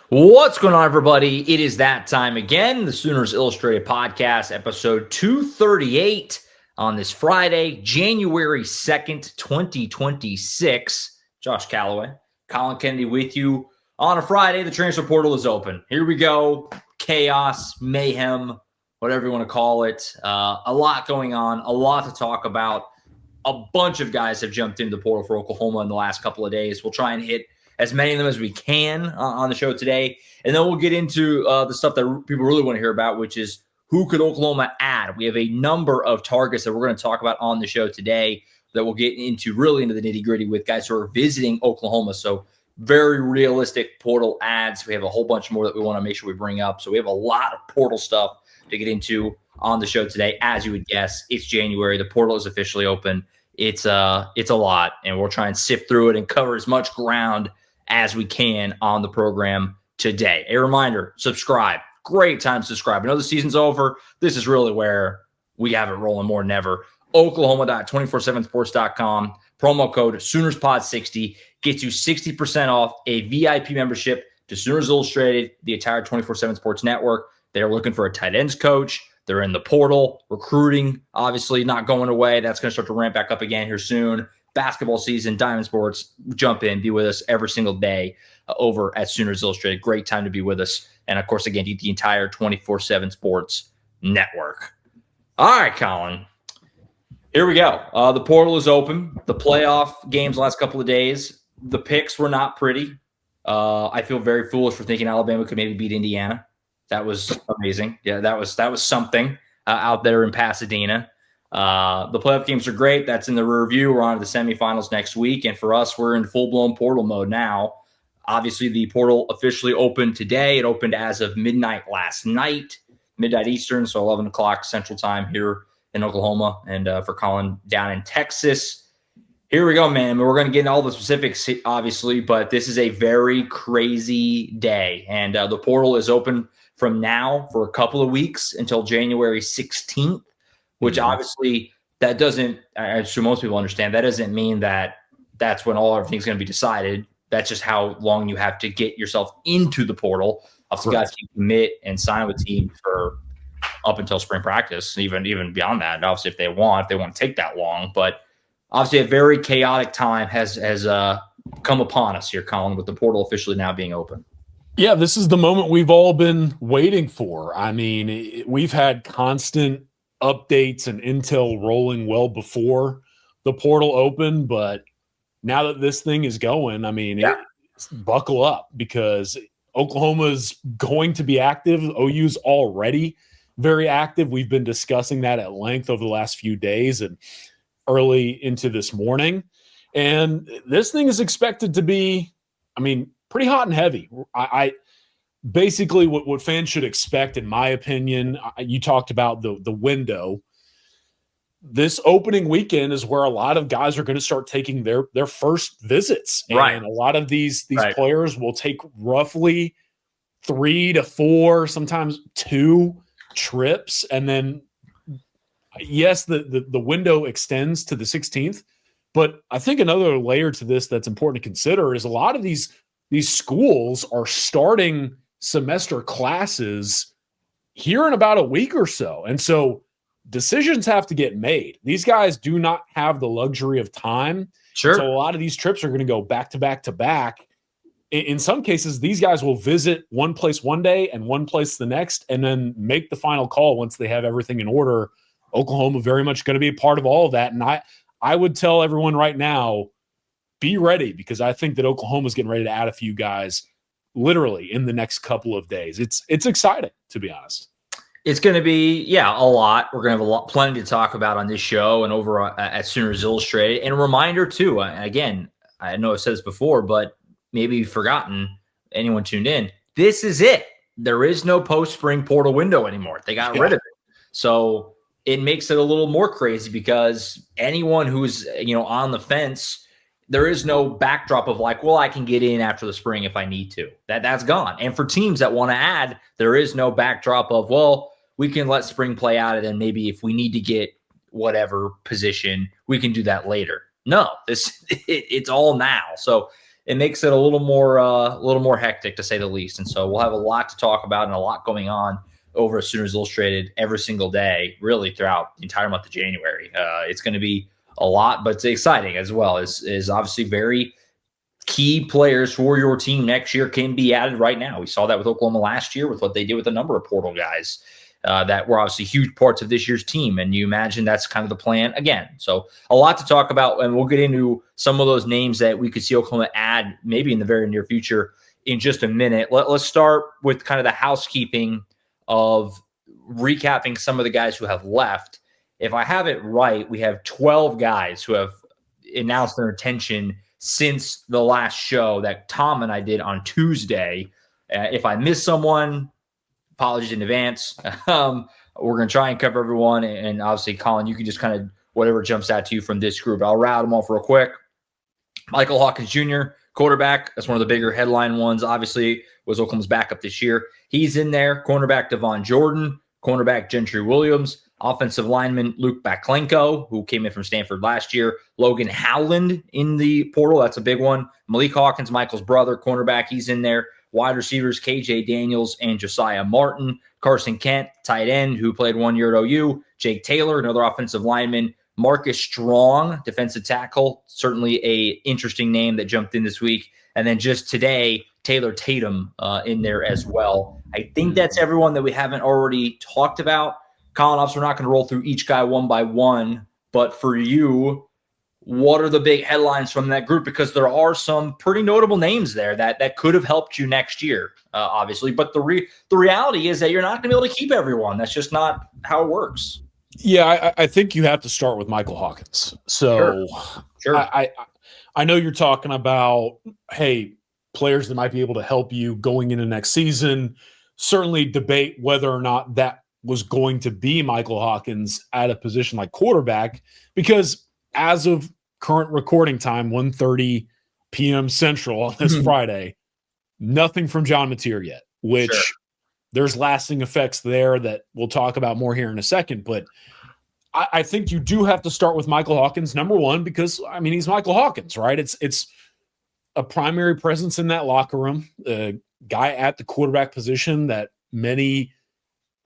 What's going on, everybody? It is that time again. The Sooners Illustrated Podcast, episode 238 on this Friday, January 2nd, 2026. Josh Callaway, Collin Kennedy with you on a Friday. The transfer portal is open. Here we go. Chaos, mayhem, whatever you want to call it. A lot going on, a lot to talk about. A bunch of guys have jumped into the portal for Oklahoma in the last couple of days. We'll try and hit as many of them as we can on the show today. And then we'll get into the stuff that people really want to hear about, which is who could Oklahoma add? We have a number of targets that we're going to talk about on the show today that we'll get into really into the nitty-gritty with guys who are visiting Oklahoma. So very realistic portal ads. We have a whole bunch more that we want to make sure we bring up. So we have a lot of portal stuff to get into on the show today. As you would guess, it's January. The portal is officially open. It's a lot, and we'll try and sift through it and cover as much ground as we can on the program today. A reminder, subscribe. Great time to subscribe. I know the season's over. This is really where we have it rolling more than ever. Oklahoma.247sports.com. Promo code SoonersPod60 gets you 60% off a VIP membership to Sooners Illustrated, the entire 24/7 Sports Network. They're looking for a tight ends coach. They're in the portal. Recruiting, obviously, not going away. That's going to start to ramp back up again here soon. Basketball season, Diamond Sports, jump in, be with us every single day over at Sooners Illustrated. Great time to be with us. And, of course, again, the entire 24/7 Sports Network. All right, Collin. Here we go. The portal is open. The playoff games last couple of days, the picks were not pretty. I feel very foolish for thinking Alabama could maybe beat Indiana. That was amazing. Yeah, that was something out there in Pasadena. The playoff games are great. That's in the rear view. We're on to the semifinals next week. And for us, we're in full-blown portal mode now. Obviously, the portal officially opened today. It opened as of midnight last night, midnight Eastern, so 11 o'clock Central Time here in Oklahoma, and for Collin down in Texas. Here we go, man. We're going to get into all the specifics, obviously, but this is a very crazy day. And the portal is open from now for a couple of weeks until January 16th. Which obviously that doesn't, I'm sure most people understand, that doesn't mean that that's when everything's going to be decided. That's just how long you have to get yourself into the portal. Obviously, guys can commit and sign with teams for up until spring practice, even beyond that. And obviously, if they want to take that long. But obviously, a very chaotic time has come upon us here, Collin, with the portal officially now being open. Yeah, this is the moment we've all been waiting for. I mean, we've had constant updates and intel rolling well before the portal opened, but now that this thing is going, I mean, buckle up, because Oklahoma's going to be active. OU's already very active. We've been discussing that at length over the last few days and early into this morning. And this thing is expected to be, I mean, pretty hot and heavy. I basically what fans should expect, in my opinion, you talked about the window. This opening weekend is where a lot of guys are going to start taking their first visits. Right. And a lot of these players will take roughly 3 to 4, sometimes 2 trips. And then, yes, the window extends to the 16th. But I think another layer to this that's important to consider is a lot of these schools are starting semester classes here in about a week or so. And so decisions have to get made. These guys do not have the luxury of time. Sure. So a lot of these trips are going to go back to back to back. In some cases, these guys will visit one place one day and one place the next, and then make the final call once they have everything in order. Oklahoma very much going to be a part of all of that. And I would tell everyone right now, be ready, because I think that Oklahoma's getting ready to add a few guys literally in the next couple of days. It's exciting, to be honest. It's going to be, a lot. We're going to have plenty to talk about on this show and over at Sooners Illustrated. And a reminder, too, again, I know I've said this before, but maybe you've forgotten, anyone tuned in, this is it. There is no post-spring portal window anymore. They got rid of it. So it makes it a little more crazy, because anyone who's on the fence, there is no backdrop of like, well, I can get in after the spring if I need to. That's gone. And for teams that want to add, there is no backdrop of, well, we can let spring play out, and then maybe if we need to get whatever position, we can do that later. No, it's all now. So it makes it a little more hectic, to say the least. And so we'll have a lot to talk about and a lot going on over at Sooners Illustrated every single day, really throughout the entire month of January. It's going to be a lot, but it's exciting as well. Is obviously very key players for your team next year can be added right now. We saw that with Oklahoma last year with what they did with a number of portal guys that were obviously huge parts of this year's team. And you imagine that's kind of the plan again. So a lot to talk about, and we'll get into some of those names that we could see Oklahoma add maybe in the very near future in just a minute. Let's start with kind of the housekeeping of recapping some of the guys who have left. If I have it right, we have 12 guys who have announced their intention since the last show that Tom and I did on Tuesday. If I missed someone, apologies in advance. We're going to try and cover everyone. And obviously, Collin, you can just kind of whatever jumps out to you from this group. I'll route them off real quick. Michael Hawkins Jr., quarterback. That's one of the bigger headline ones, obviously, was Oklahoma's backup this year. He's in there. Cornerback Avant Jordan, cornerback Gentry Williams, offensive lineman Luke Baklenko, who came in from Stanford last year. Logan Howland in the portal. That's a big one. Malik Hawkins, Michael's brother, cornerback. He's in there. Wide receivers KJ Daniels and Josiah Martin. Carson Kent, tight end, who played 1 year at OU. Jake Taylor, another offensive lineman. Marcus Strong, defensive tackle. Certainly a interesting name that jumped in this week. And then just today, Taylor Tatum in there as well. I think that's everyone that we haven't already talked about. Collin, obviously, we're not going to roll through each guy one by one, but for you, what are the big headlines from that group? Because there are some pretty notable names there that could have helped you next year, obviously. But the reality is that you're not going to be able to keep everyone. That's just not how it works. Yeah, I think you have to start with Michael Hawkins. So Sure. I know you're talking about, hey, players that might be able to help you going into next season. Certainly debate whether or not that was going to be Michael Hawkins at a position like quarterback, because as of current recording time, 1:30 p.m. Central on this Friday, nothing from John Mateer yet, which there's lasting effects there that we'll talk about more here in a second. But I think you do have to start with Michael Hawkins, number one, because, I mean, he's Michael Hawkins, right? It's a primary presence in that locker room, a guy at the quarterback position that many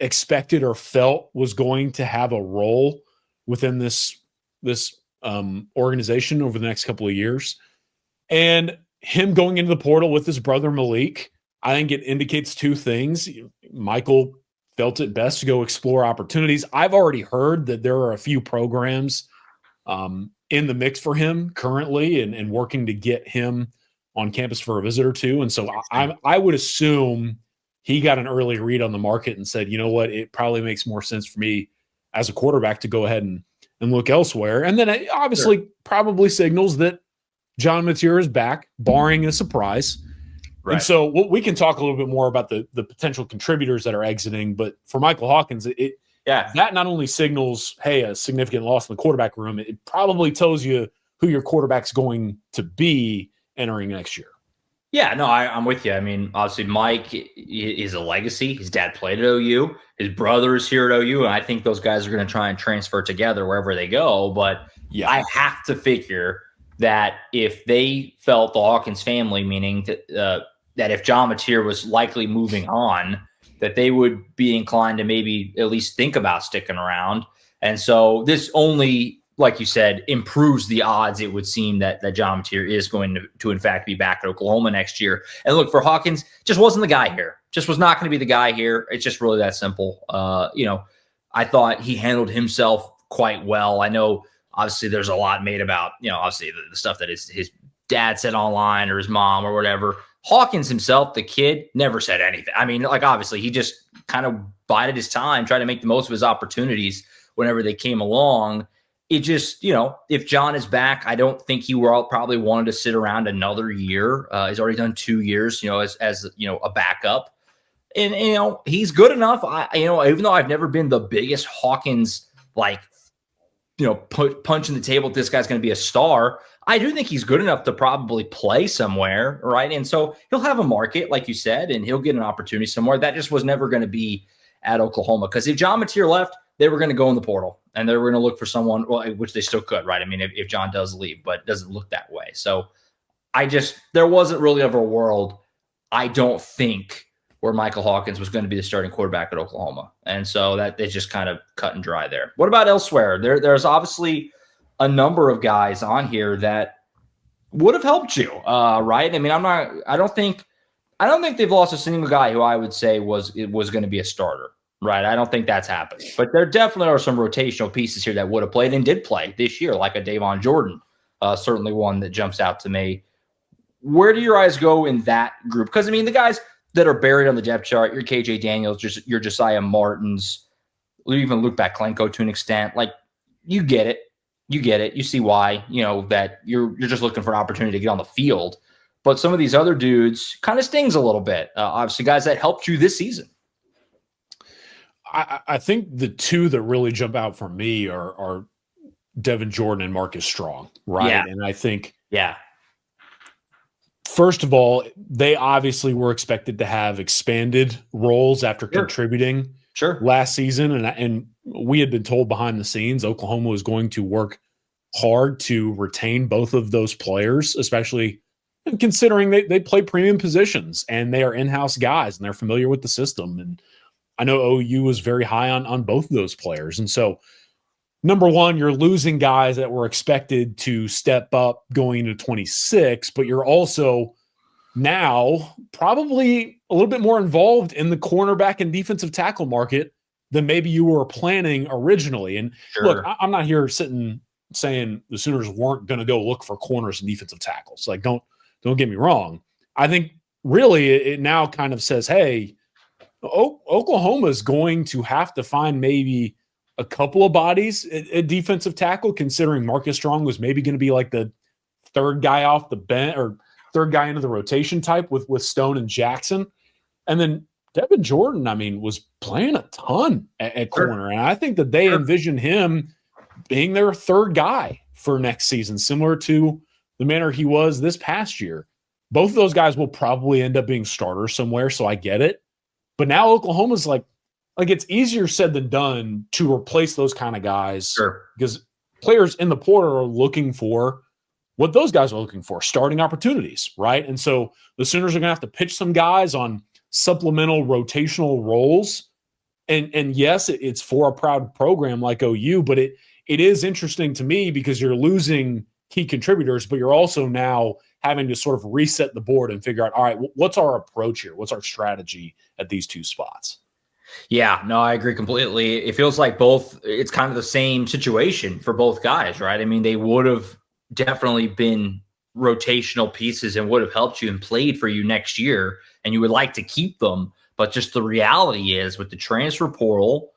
expected or felt was going to have a role within this organization over the next couple of years. And him going into the portal with his brother Malik, I think it indicates two things. Michael felt it best to go explore opportunities. I've already heard that there are a few programs in the mix for him currently and working to get him on campus for a visit or two. And so I would assume he got an early read on the market and said, you know what, it probably makes more sense for me as a quarterback to go ahead and look elsewhere. And then it obviously probably signals that John Mateer is back, barring a surprise. Right. And so we can talk a little bit more about the potential contributors that are exiting. But for Michael Hawkins, that not only signals, hey, a significant loss in the quarterback room, it probably tells you who your quarterback's going to be entering next year. Yeah, no, I'm with you. I mean, obviously, Mike is a legacy. His dad played at OU. His brother is here at OU, and I think those guys are going to try and transfer together wherever they go. But I have to figure that if they felt the Hawkins family, meaning that if John Mateer was likely moving on, that they would be inclined to maybe at least think about sticking around. And so this only, like you said, improves the odds, it would seem, that John Mateer is going to in fact be back at Oklahoma next year. And look, for Hawkins, just wasn't the guy here. Just was not going to be the guy here. It's just really that simple. I thought he handled himself quite well. I know, obviously, there's a lot made about, obviously the stuff that his dad said online or his mom or whatever. Hawkins himself, the kid, never said anything. I mean, like, obviously, he just kind of bided his time, tried to make the most of his opportunities whenever they came along. It just, if John is back, I don't think he probably wanted to sit around another year. He's already done 2 years, as a backup. And, he's good enough. Even though I've never been the biggest Hawkins, punching the table, this guy's going to be a star, I do think he's good enough to probably play somewhere, right? And so he'll have a market, like you said, and he'll get an opportunity somewhere. That just was never going to be at Oklahoma. Because if John Mateer left, they were going to go in the portal, and they were going to look for someone, which they still could, right? I mean, if John does leave, but it doesn't look that way. So there wasn't really ever a world, I don't think, where Michael Hawkins was going to be the starting quarterback at Oklahoma. And so that is just kind of cut and dry there. What about elsewhere? There's obviously a number of guys on here that would have helped you, right? I mean, I don't think they've lost a single guy who I would say was going to be a starter, right? I don't think that's happened. But there definitely are some rotational pieces here that would have played and did play this year, like a Davon Jordan, certainly one that jumps out to me. Where do your eyes go in that group? Because, I mean, the guys that are buried on the depth chart, your KJ Daniels, your Josiah Martins, even Luke Baklenko to an extent, like, you get it. You get it. You see why, that you're just looking for an opportunity to get on the field. But some of these other dudes kind of stings a little bit. Obviously, guys that helped you this season. I think the two that really jump out for me are Devin Jordan and Marcus Strong, right? Yeah. And I think, yeah, first of all, they obviously were expected to have expanded roles after contributing last season. And we had been told behind the scenes Oklahoma was going to work hard to retain both of those players, especially considering they play premium positions and they are in-house guys and they're familiar with the system. And I know OU was very high on both of those players. And so, number one, you're losing guys that were expected to step up going into 26, but you're also now probably a little bit more involved in the cornerback and defensive tackle market than maybe you were planning originally. And look, I'm not here sitting saying the Sooners weren't going to go look for corners and defensive tackles. Like, don't get me wrong. I think really it now kind of says, hey, Oklahoma is going to have to find maybe a couple of bodies at defensive tackle, considering Marcus Strong was maybe going to be like the third guy off the bench or third guy into the rotation type with Stone and Jackson. And then Devin Jordan, I mean, was playing a ton at corner. And I think that they envision him being their third guy for next season, similar to the manner he was this past year. Both of those guys will probably end up being starters somewhere, so I get it. But now Oklahoma's like it's easier said than done to replace those kind of guys because players in the portal are looking for what those guys are looking for, starting opportunities, right? And so the Sooners are going to have to pitch some guys on supplemental rotational roles. And yes, it's for a proud program like OU, but it is interesting to me because you're losing key contributors, but you're also now having to sort of reset the board and figure out, all right, what's our approach here? What's our strategy at these two spots? Yeah, no, I agree completely. It feels like it's kind of the same situation for both guys, right? I mean, they would have definitely been rotational pieces and would have helped you and played for you next year, and you would like to keep them. But just the reality is with the transfer portal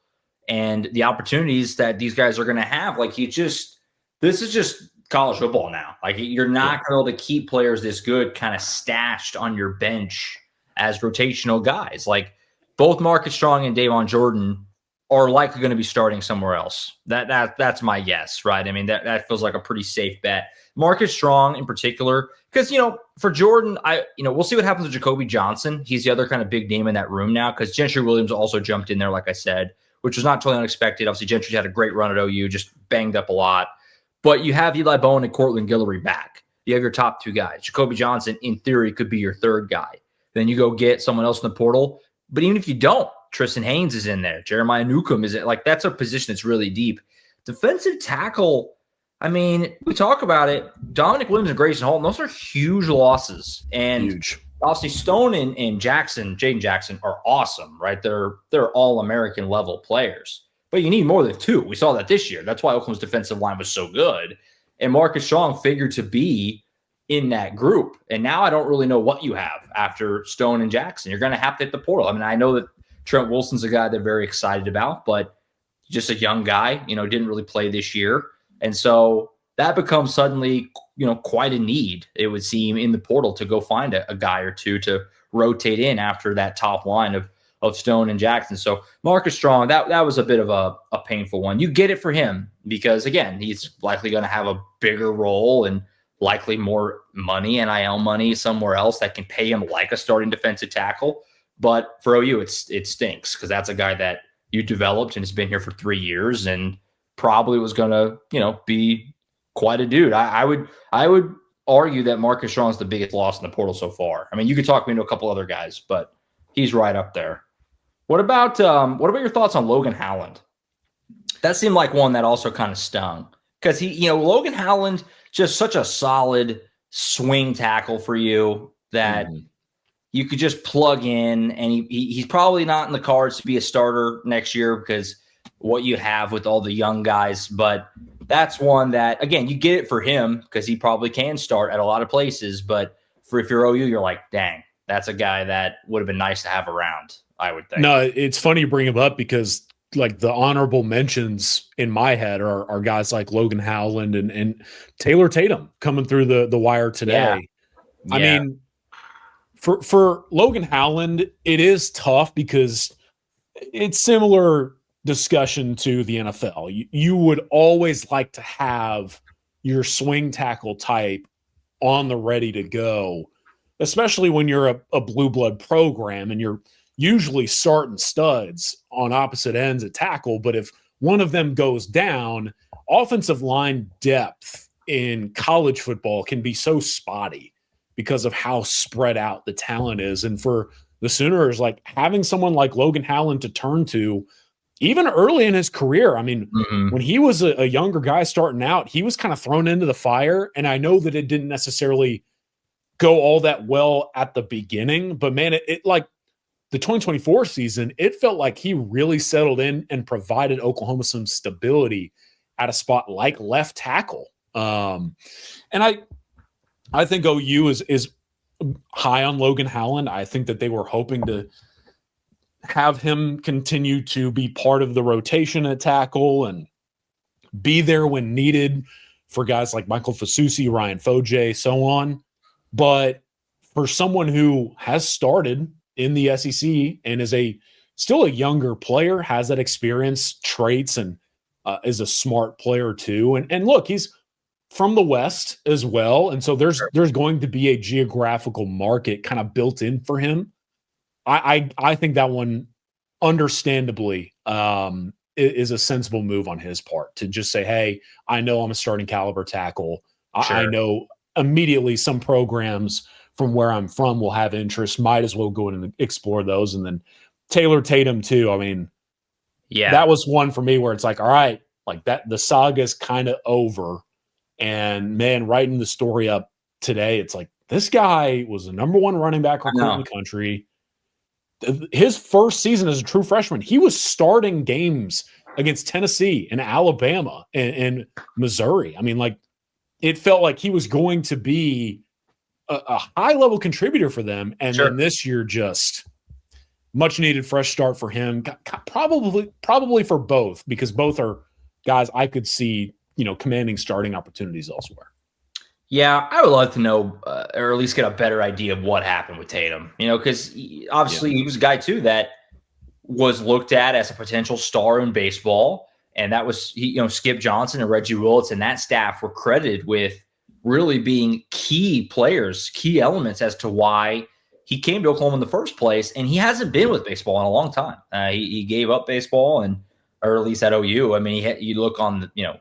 and the opportunities that these guys are going to have, like this is just college football now. Like you're not going to be able to keep players this good kind of stashed on your bench as rotational guys. Like both Marcus Strong and Davon Jordan are likely going to be starting somewhere else. That's my guess, right? I mean, that feels like a pretty safe bet. Marcus Strong in particular, because, for Jordan, we'll see what happens with Jacoby Johnson. He's the other kind of big name in that room now because Gentry Williams also jumped in there, like I said, which was not totally unexpected. Obviously, Gentry's had a great run at OU, just banged up a lot. But you have Eli Bowen and Cortland Guillory back. You have your top two guys. Jacoby Johnson, in theory, could be your third guy. Then you go get someone else in the portal. But even if you don't, Tristan Haynes is in there. Jeremiah Newcomb is it. Like, that's a position that's really deep. Defensive tackle, I mean, we talk about it. Dominic Williams and Grayson Holton, those are huge losses. And huge. Obviously, Stone and Jackson, Jaden Jackson, are awesome, right? They're all-American level players. But you need more than two. We saw that this year. That's why Oklahoma's defensive line was so good. And Marcus Strong figured to be in that group. And now I don't really know what you have after Stone and Jackson. You're going to have to hit the portal. I mean, I know that Trent Wilson's a guy they're very excited about, but just a young guy, didn't really play this year. And so that becomes suddenly, quite a need, it would seem, in the portal to go find a guy or two to rotate in after that top line of Stone and Jackson. So Marcus Strong, that was a bit of a painful one. You get it for him because, again, he's likely going to have a bigger role and likely more money, NIL money somewhere else that can pay him like a starting defensive tackle. But for OU, it stinks because that's a guy that you developed and has been here for 3 years and probably was going to, be quite a dude. I would argue that Marcus Strong's the biggest loss in the portal so far. I mean, you could talk me into a couple other guys, but he's right up there. What about your thoughts on Logan Howland? That seemed like one that also kind of stung because Logan Howland, just such a solid swing tackle for you that you could just plug in, and he's probably not in the cards to be a starter next year because what you have with all the young guys. But that's one that, again, you get it for him because he probably can start at a lot of places. But if you're OU, you're like, dang, that's a guy that would have been nice to have around, I would think. No, it's funny you bring him up because like the honorable mentions in my head are guys like Logan Howland and Taylor Tatum coming through the wire today. Yeah. I mean, for Logan Howland, it is tough because it's similar discussion to the NFL. You would always like to have your swing tackle type on the ready to go, especially when you're a blue blood program and you're usually starting studs on opposite ends at tackle. But if one of them goes down, offensive line depth in college football can be so spotty because of how spread out the talent is. And for the Sooners, like having someone like Logan Howland to turn to, even early in his career, I mean, when he was a younger guy starting out, he was kind of thrown into the fire. And I know that it didn't necessarily go all that well at the beginning, but man, it like, the 2024 season, it felt like he really settled in and provided Oklahoma some stability at a spot like left tackle. And I think OU is high on Logan Howland. I think that they were hoping to have him continue to be part of the rotation at tackle and be there when needed for guys like Michael Fasusi, Ryan Foje, so on. But for someone who has started in the SEC and is still a younger player, has that experience, traits, and is a smart player too. And look, he's from the West as well. And so there's going to be a geographical market kind of built in for him. I think that one, understandably, is a sensible move on his part to just say, hey, I know I'm a starting caliber tackle. Sure. I know immediately some programs from where I'm from will have interest, might as well go in and explore those. And then Taylor Tatum too. I mean, that was one for me where it's like, all right, like that, the saga is kind of over. And man, writing the story up today, it's like, this guy was the number one running back recruit in the country. His first season as a true freshman, he was starting games against Tennessee and Alabama and Missouri. I mean, like, it felt like he was going to be a high-level contributor for them. And then this year, just much-needed fresh start for him. Probably for both, because both are guys I could see, commanding starting opportunities elsewhere. Yeah, I would love to know, or at least get a better idea of what happened with Tatum. Because obviously he was a guy too that was looked at as a potential star in baseball, and that was Skip Johnson and Reggie Willits and that staff were credited with really being key players, key elements as to why he came to Oklahoma in the first place. And he hasn't been with baseball in a long time. He gave up baseball, or at least at OU. I mean, you look on the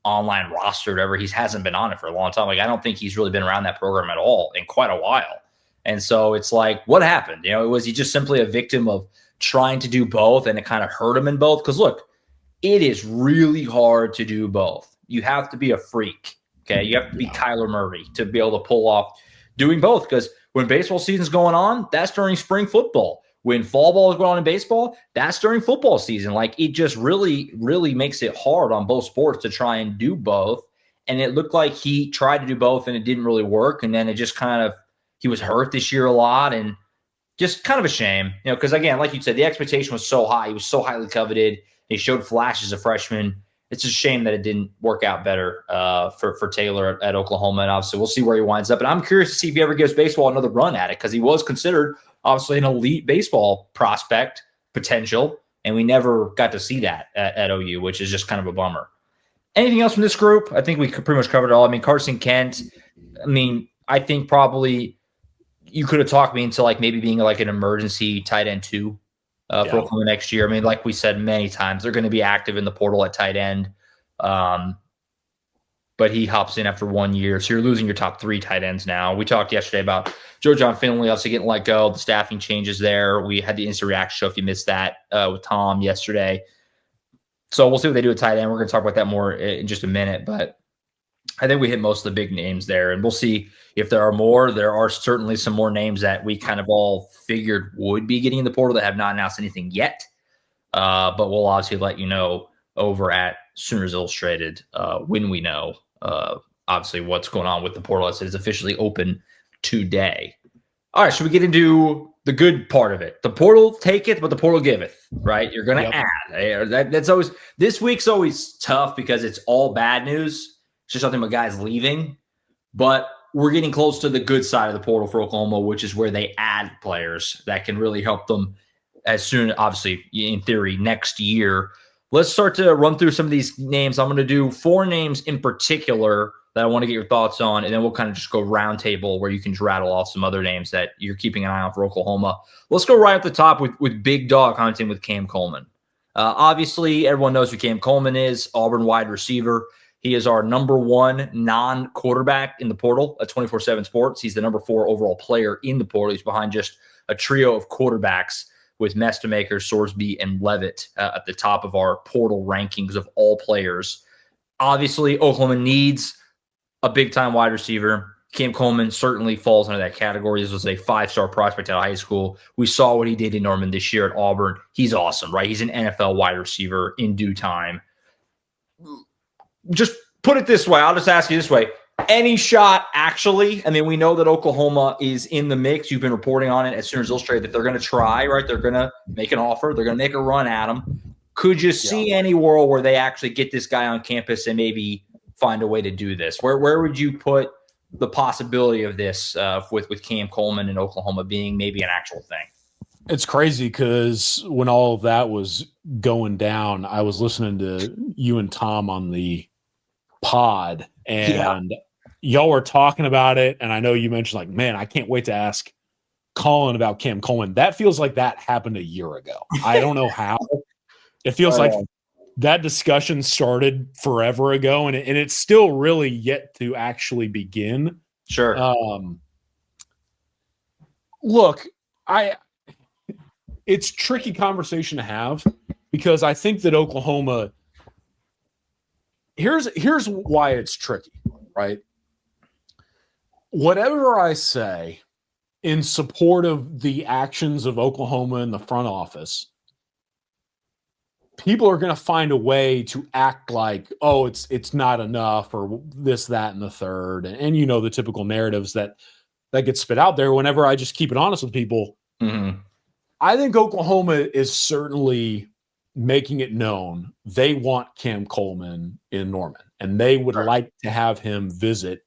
online roster, or whatever, he hasn't been on it for a long time. Like, I don't think he's really been around that program at all in quite a while. And so it's like, what happened? Was he just simply a victim of trying to do both and it kind of hurt him in both? Because look, it is really hard to do both. You have to be a freak. Okay. You have to be Kyler Murray to be able to pull off doing both. Because when baseball season's going on, that's during spring football. When fall ball is going on in baseball, that's during football season. Like, it just really, really makes it hard on both sports to try and do both. And it looked like he tried to do both and it didn't really work. And then it just he was hurt this year a lot, and just kind of a shame, because again, like you said, the expectation was so high. He was so highly coveted. He showed flashes as a freshman. It's a shame that it didn't work out better for Taylor at Oklahoma. And obviously we'll see where he winds up. And I'm curious to see if he ever gives baseball another run at it, because he was considered obviously an elite baseball prospect potential, and we never got to see that at OU, which is just kind of a bummer. Anything else from this group? I think we pretty much covered it all. I mean, Carson Kent, I think probably you could have talked me into like maybe being like an emergency tight end 2 for Oklahoma next year. I mean, like we said many times, they're going to be active in the portal at tight end. but he hops in after 1 year. So you're losing your top 3 tight ends now. We talked yesterday about Joe John Finley obviously getting let go, the staffing changes there. We had the instant reaction show if you missed that with Tom yesterday. So we'll see what they do at tight end. We're going to talk about that more in just a minute, but I think we hit most of the big names there, and we'll see if there are more. There are certainly some more names that we kind of all figured would be getting in the portal that have not announced anything yet. But we'll obviously let you know over at Sooners Illustrated when we know, obviously, what's going on with the portal as it is officially open today. All right, should we get into the good part of it? The portal taketh, but the portal giveth, right? You're going to add. That's always – this week's always tough because it's all bad news. It's just something about guys leaving. But we're getting close to the good side of the portal for Oklahoma, which is where they add players that can really help them as soon, obviously, in theory, next year. Let's start to run through some of these names. I'm going to do 4 names in particular that I want to get your thoughts on, and then we'll kind of just go round table where you can rattle off some other names that you're keeping an eye on for Oklahoma. Let's go right at the top with big dog hunting with Cam Coleman. Obviously, everyone knows who Cam Coleman is, Auburn wide receiver. He is our number 1 non-quarterback in the portal at 24/7 Sports. He's the number 4 overall player in the portal. He's behind just a trio of quarterbacks with Mestamaker, Sorsby, and Levitt at the top of our portal rankings of all players. Obviously, Oklahoma needs a big-time wide receiver. Cam Coleman certainly falls into that category. This was a 5-star prospect out of high school. We saw what he did in Norman this year at Auburn. He's awesome, right? He's an NFL wide receiver in due time. Just put it this way. I'll just ask you this way. Any shot, actually? I mean, we know that Oklahoma is in the mix. You've been reporting on it as Sooners Illustrated that they're going to try, right? They're going to make an offer. They're going to make a run at him. Could you see any world where they actually get this guy on campus and maybe find a way to do this? Where would you put the possibility of this with Cam Coleman in Oklahoma being maybe an actual thing? It's crazy because when all of that was going down, I was listening to you and Tom on the pod, and y'all were talking about it. And I know you mentioned, like, man, I can't wait to ask Collin about Cam Coleman. That feels like that happened a year ago. I don't know how. It feels like that discussion started forever ago, and it's still really yet to actually begin. Sure. Look, it's a tricky conversation to have because I think that Oklahoma – here's why it's tricky, right? Whatever I say in support of the actions of Oklahoma in the front office, people are going to find a way to act like, oh, it's not enough or this, that, and the third. And you know the typical narratives that get spit out there whenever I just keep it honest with people. Mm-hmm. I think Oklahoma is certainly making it known they want Cam Coleman in Norman, and they would like to have him visit,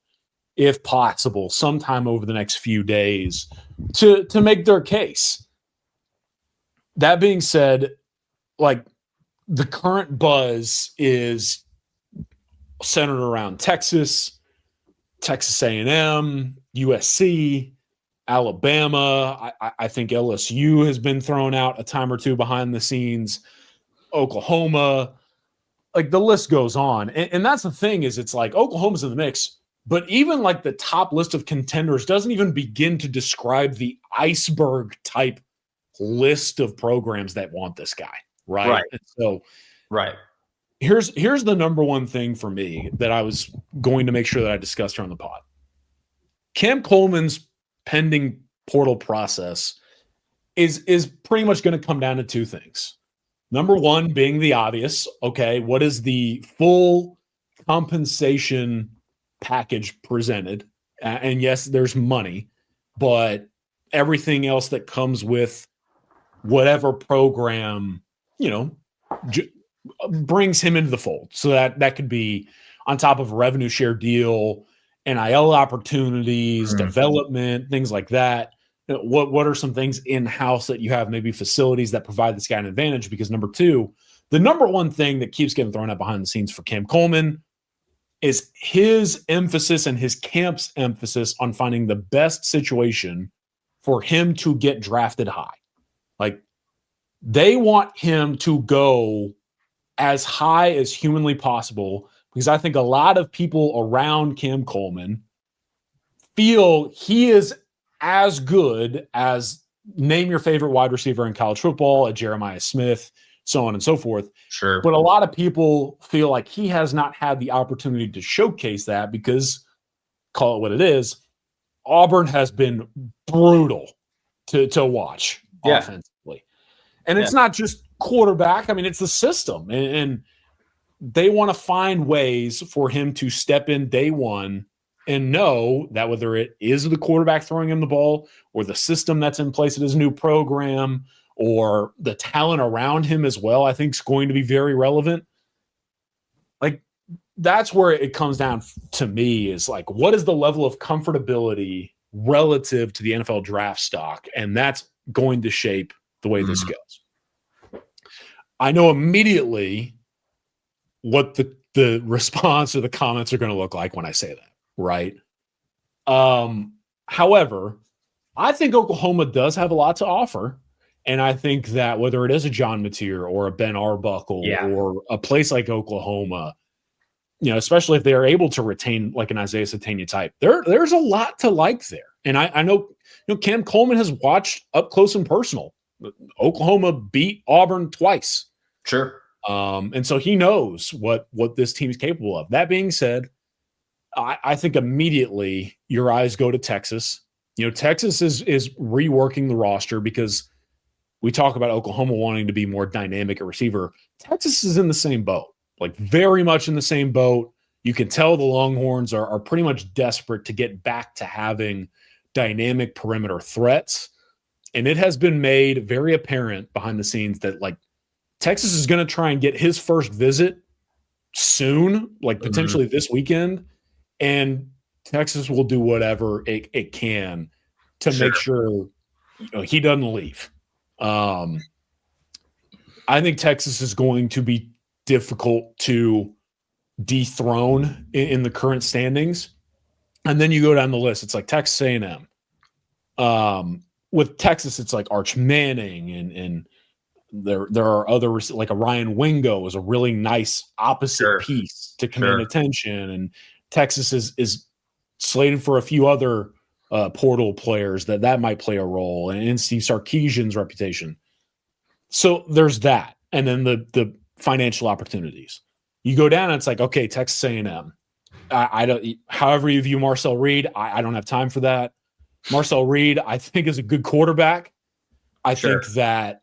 if possible, sometime over the next few days to make their case. That being said, like, the current buzz is centered around Texas A&M, USC, Alabama. I think LSU has been thrown out a time or two behind the scenes. Oklahoma, like, the list goes on. And that's the thing, is it's like Oklahoma's in the mix, but even like the top list of contenders doesn't even begin to describe the iceberg type list of programs that want this guy. Right. And so here's the number one thing for me that I was going to make sure that I discussed here on the pod. Cam Coleman's pending portal process is pretty much going to come down to 2 things. Number one being the obvious. Okay, what is the full compensation package presented? And yes, there's money, but everything else that comes with whatever program, brings him into the fold. So that could be on top of a revenue share deal, NIL opportunities, development, things like that. What are some things in-house that you have, maybe facilities that provide this guy an advantage? Because number 2, the number one thing that keeps getting thrown out behind the scenes for Cam Coleman is his emphasis and his camp's emphasis on finding the best situation for him to get drafted high. Like, they want him to go as high as humanly possible because I think a lot of people around Cam Coleman feel he is as good as name your favorite wide receiver in college football, a Jeremiah Smith, so on and so forth. Sure. But a lot of people feel like he has not had the opportunity to showcase that because, call it what it is, Auburn has been brutal to watch offensively. And it's not just quarterback. I mean, it's the system. And they want to find ways for him to step in day one and know that whether it is the quarterback throwing him the ball or the system that's in place at his new program or the talent around him as well, I think is going to be very relevant. Like, that's where it comes down to me is like, what is the level of comfortability relative to the NFL draft stock? And that's going to shape the way this goes. I know immediately what the response or the comments are going to look like when I say that, right? However, I think Oklahoma does have a lot to offer. And I think that whether it is a John Mateer or a Ben Arbuckle or a place like Oklahoma, you know, especially if they are able to retain like an Isaiah Satania type, there's a lot to like there. And I know, Cam Coleman has watched up close and personal. Oklahoma beat Auburn twice. Sure. And so he knows what this team is capable of. That being said, I think immediately your eyes go to Texas. Texas is reworking the roster because we talk about Oklahoma wanting to be more dynamic at receiver. Texas is in the same boat, like very much in the same boat. You can tell the Longhorns are pretty much desperate to get back to having dynamic perimeter threats. And it has been made very apparent behind the scenes that like Texas is going to try and get his first visit soon, like potentially this weekend. And Texas will do whatever it can to make sure he doesn't leave. I think Texas is going to be difficult to dethrone in the current standings. And then you go down the list. It's like Texas A&M. With Texas, it's like Arch Manning and there are other, like a Ryan Wingo is a really nice opposite piece to command attention. And Texas is slated for a few other portal players that might play a role, and Steve Sarkisian's reputation. So there's that. And then the financial opportunities. You go down and it's like, okay, Texas A&M. I don't, however you view Marcel Reed, I don't have time for that. Marcel Reed, I think, is a good quarterback. I think that,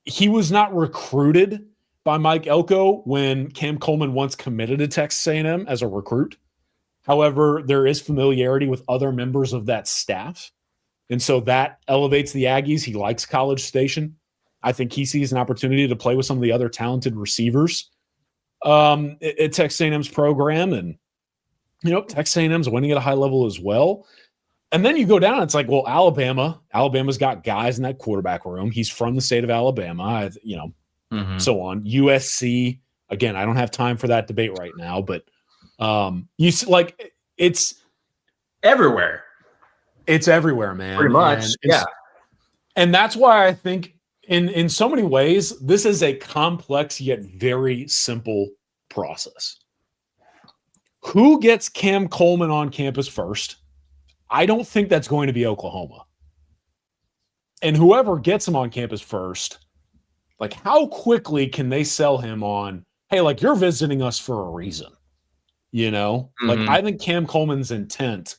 he was not recruited by Mike Elko when Cam Coleman once committed to Texas A&M as a recruit. However, there is familiarity with other members of that staff. And so that elevates the Aggies. He likes College Station. I think he sees an opportunity to play with some of the other talented receivers at Texas A&M's program. And, Texas A&M's winning at a high level as well. And then you go down, it's like, well, Alabama's got guys in that quarterback room. He's from the state of Alabama, so on. USC, again, I don't have time for that debate right now, but you see, like, it's everywhere. It's everywhere, man. Pretty much, And that's why I think in so many ways, this is a complex yet very simple process. Who gets Cam Coleman on campus first? I don't think that's going to be Oklahoma. And whoever gets him on campus first, like, how quickly can they sell him on, hey, like, you're visiting us for a reason? Like, I think Cam Coleman's intent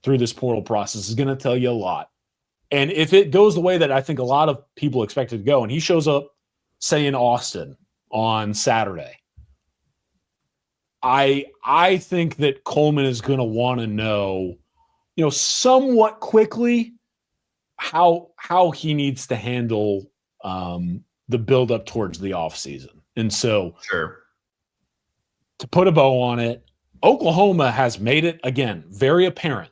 through this portal process is going to tell you a lot. And if it goes the way that I think a lot of people expect it to go, and he shows up, say, in Austin on Saturday, I think that Coleman is going to want to know, somewhat quickly how he needs to handle the buildup towards the offseason. And so to put a bow on it, Oklahoma has made it, again, very apparent.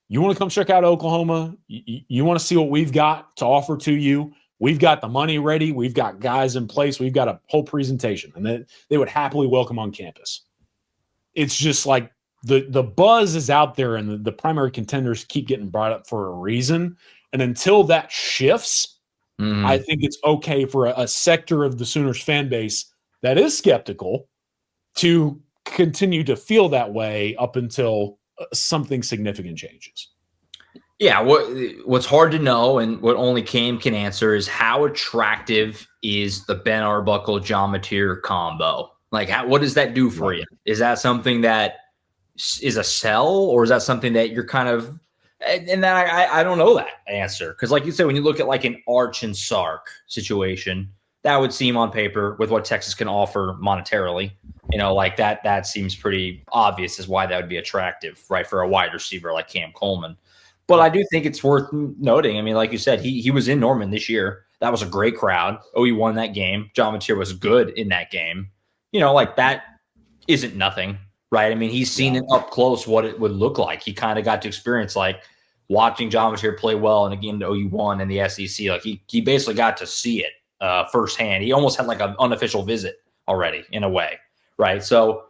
You want to come check out Oklahoma? You want to see what we've got to offer to you? We've got the money ready. We've got guys in place. We've got a whole presentation. And they would happily welcome on campus. It's just like the buzz is out there and the primary contenders keep getting brought up for a reason. And until that shifts, I think it's okay for a sector of the Sooners fan base that is skeptical to continue to feel that way up until something significant changes. Yeah, what's hard to know and what only Cam can answer is how attractive is the Ben Arbuckle John Mateer combo? Like, what does that do for you? Is that something that is a sell, or is that something that you're kind of – and then I don't know that answer. Because like you said, when you look at like an Arch and Sark situation, that would seem on paper with what Texas can offer monetarily, like that seems pretty obvious as why that would be attractive, right, for a wide receiver like Cam Coleman. But I do think it's worth noting. I mean, like you said, he was in Norman this year. That was a great crowd. OU won that game. John Mateer was good in that game. Like that isn't nothing, right? I mean, he's seen it up close what it would look like. He kind of got to experience like watching John Mateer play well in a game that OU won in the SEC. Like he basically got to see it firsthand. He almost had like an unofficial visit already in a way, right? So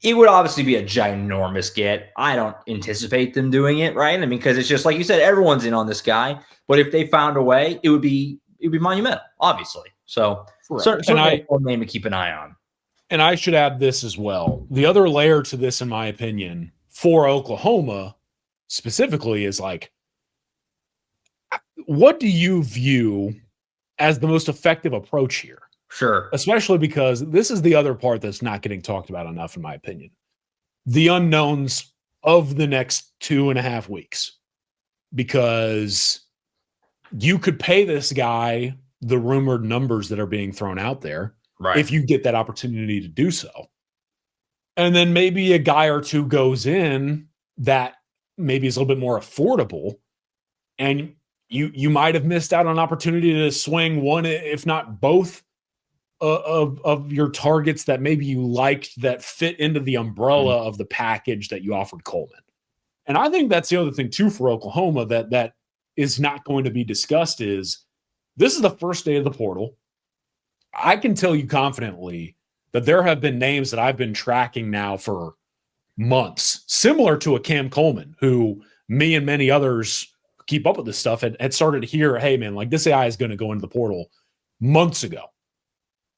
it would obviously be a ginormous get. I don't anticipate them doing it, right? I mean, because it's just like you said, everyone's in on this guy. But if they found a way, it would be monumental, obviously. So certainly a name to keep an eye on. And I should add this as well. The other layer to this, in my opinion, for Oklahoma specifically is like, what do you view as the most effective approach here? Sure. Especially because this is the other part that's not getting talked about enough, in my opinion. The unknowns of the next 2.5 weeks. Because you could pay this guy the rumored numbers that are being thrown out there, right, if you get that opportunity to do so. And then maybe a guy or two goes in that maybe is a little bit more affordable, and you might have missed out on an opportunity to swing one, if not both, of your targets that maybe you liked that fit into the umbrella of the package that you offered Coleman. And I think that's the other thing too for Oklahoma that is not going to be discussed is this is the first day of the portal. I can tell you confidently that there have been names that I've been tracking now for months, similar to a Cam Coleman, who me and many others keep up with this stuff had started to hear, hey man, like this AI is going to go into the portal months ago.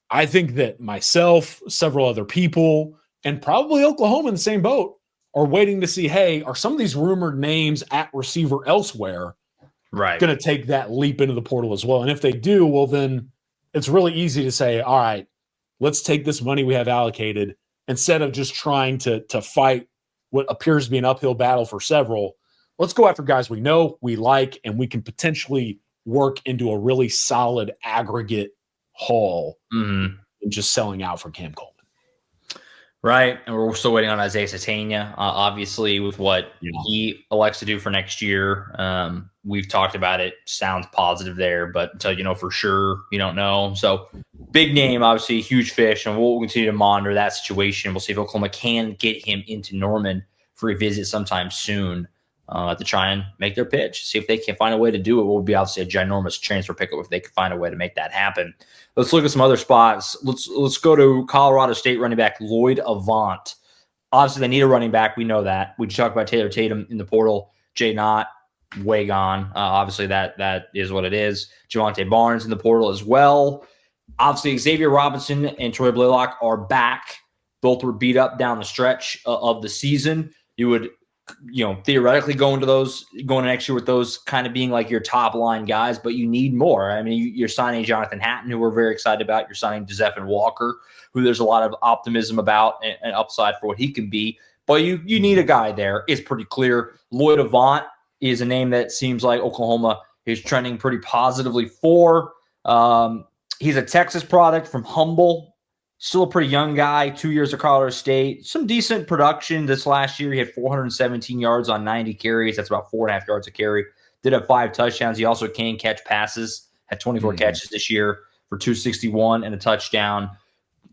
I think that myself, several other people, and probably Oklahoma in the same boat are waiting to see, hey, are some of these rumored names at receiver elsewhere going to take that leap into the portal as well? And if they do, well, then it's really easy to say, all right, let's take this money we have allocated instead of just trying to fight what appears to be an uphill battle for several. Let's go after guys we know, we like, and we can potentially work into a really solid aggregate haul and just selling out for Cam Coleman. Right. And we're still waiting on Isaiah Satania, obviously, with what he elects to do for next year. We've talked about it. Sounds positive there, but until you know for sure, you don't know. So big name, obviously, huge fish, and we'll continue to monitor that situation. We'll see if Oklahoma can get him into Norman for a visit sometime soon to try and make their pitch. See if they can find a way to do it. What would be obviously a ginormous transfer pickup if they could find a way to make that happen. Let's look at some other spots. Let's go to Colorado State running back Lloyd Avant. Obviously, they need a running back. We know that. We talked about Taylor Tatum in the portal. Jay Knott, way gone. Obviously, that is what it is. Javonte Barnes in the portal as well. Obviously, Xavier Robinson and Troy Blaylock are back. Both were beat up down the stretch of the season. You would theoretically go into next year with those kind of being like your top line guys, but you need more. I mean, you're signing Jonathan Hatton, who we're very excited about. You're signing DeZephan Walker, who there's a lot of optimism about and upside for what he can be. But you need a guy there. It's pretty clear. Lloyd Avant is a name that seems like Oklahoma is trending pretty positively for. He's a Texas product from Humble. Still a pretty young guy, 2 years at Colorado State. Some decent production this last year. He had 417 yards on 90 carries. That's about 4.5 yards a carry. Did have 5 touchdowns. He also can catch passes. Had 24 catches this year for 261 and a touchdown.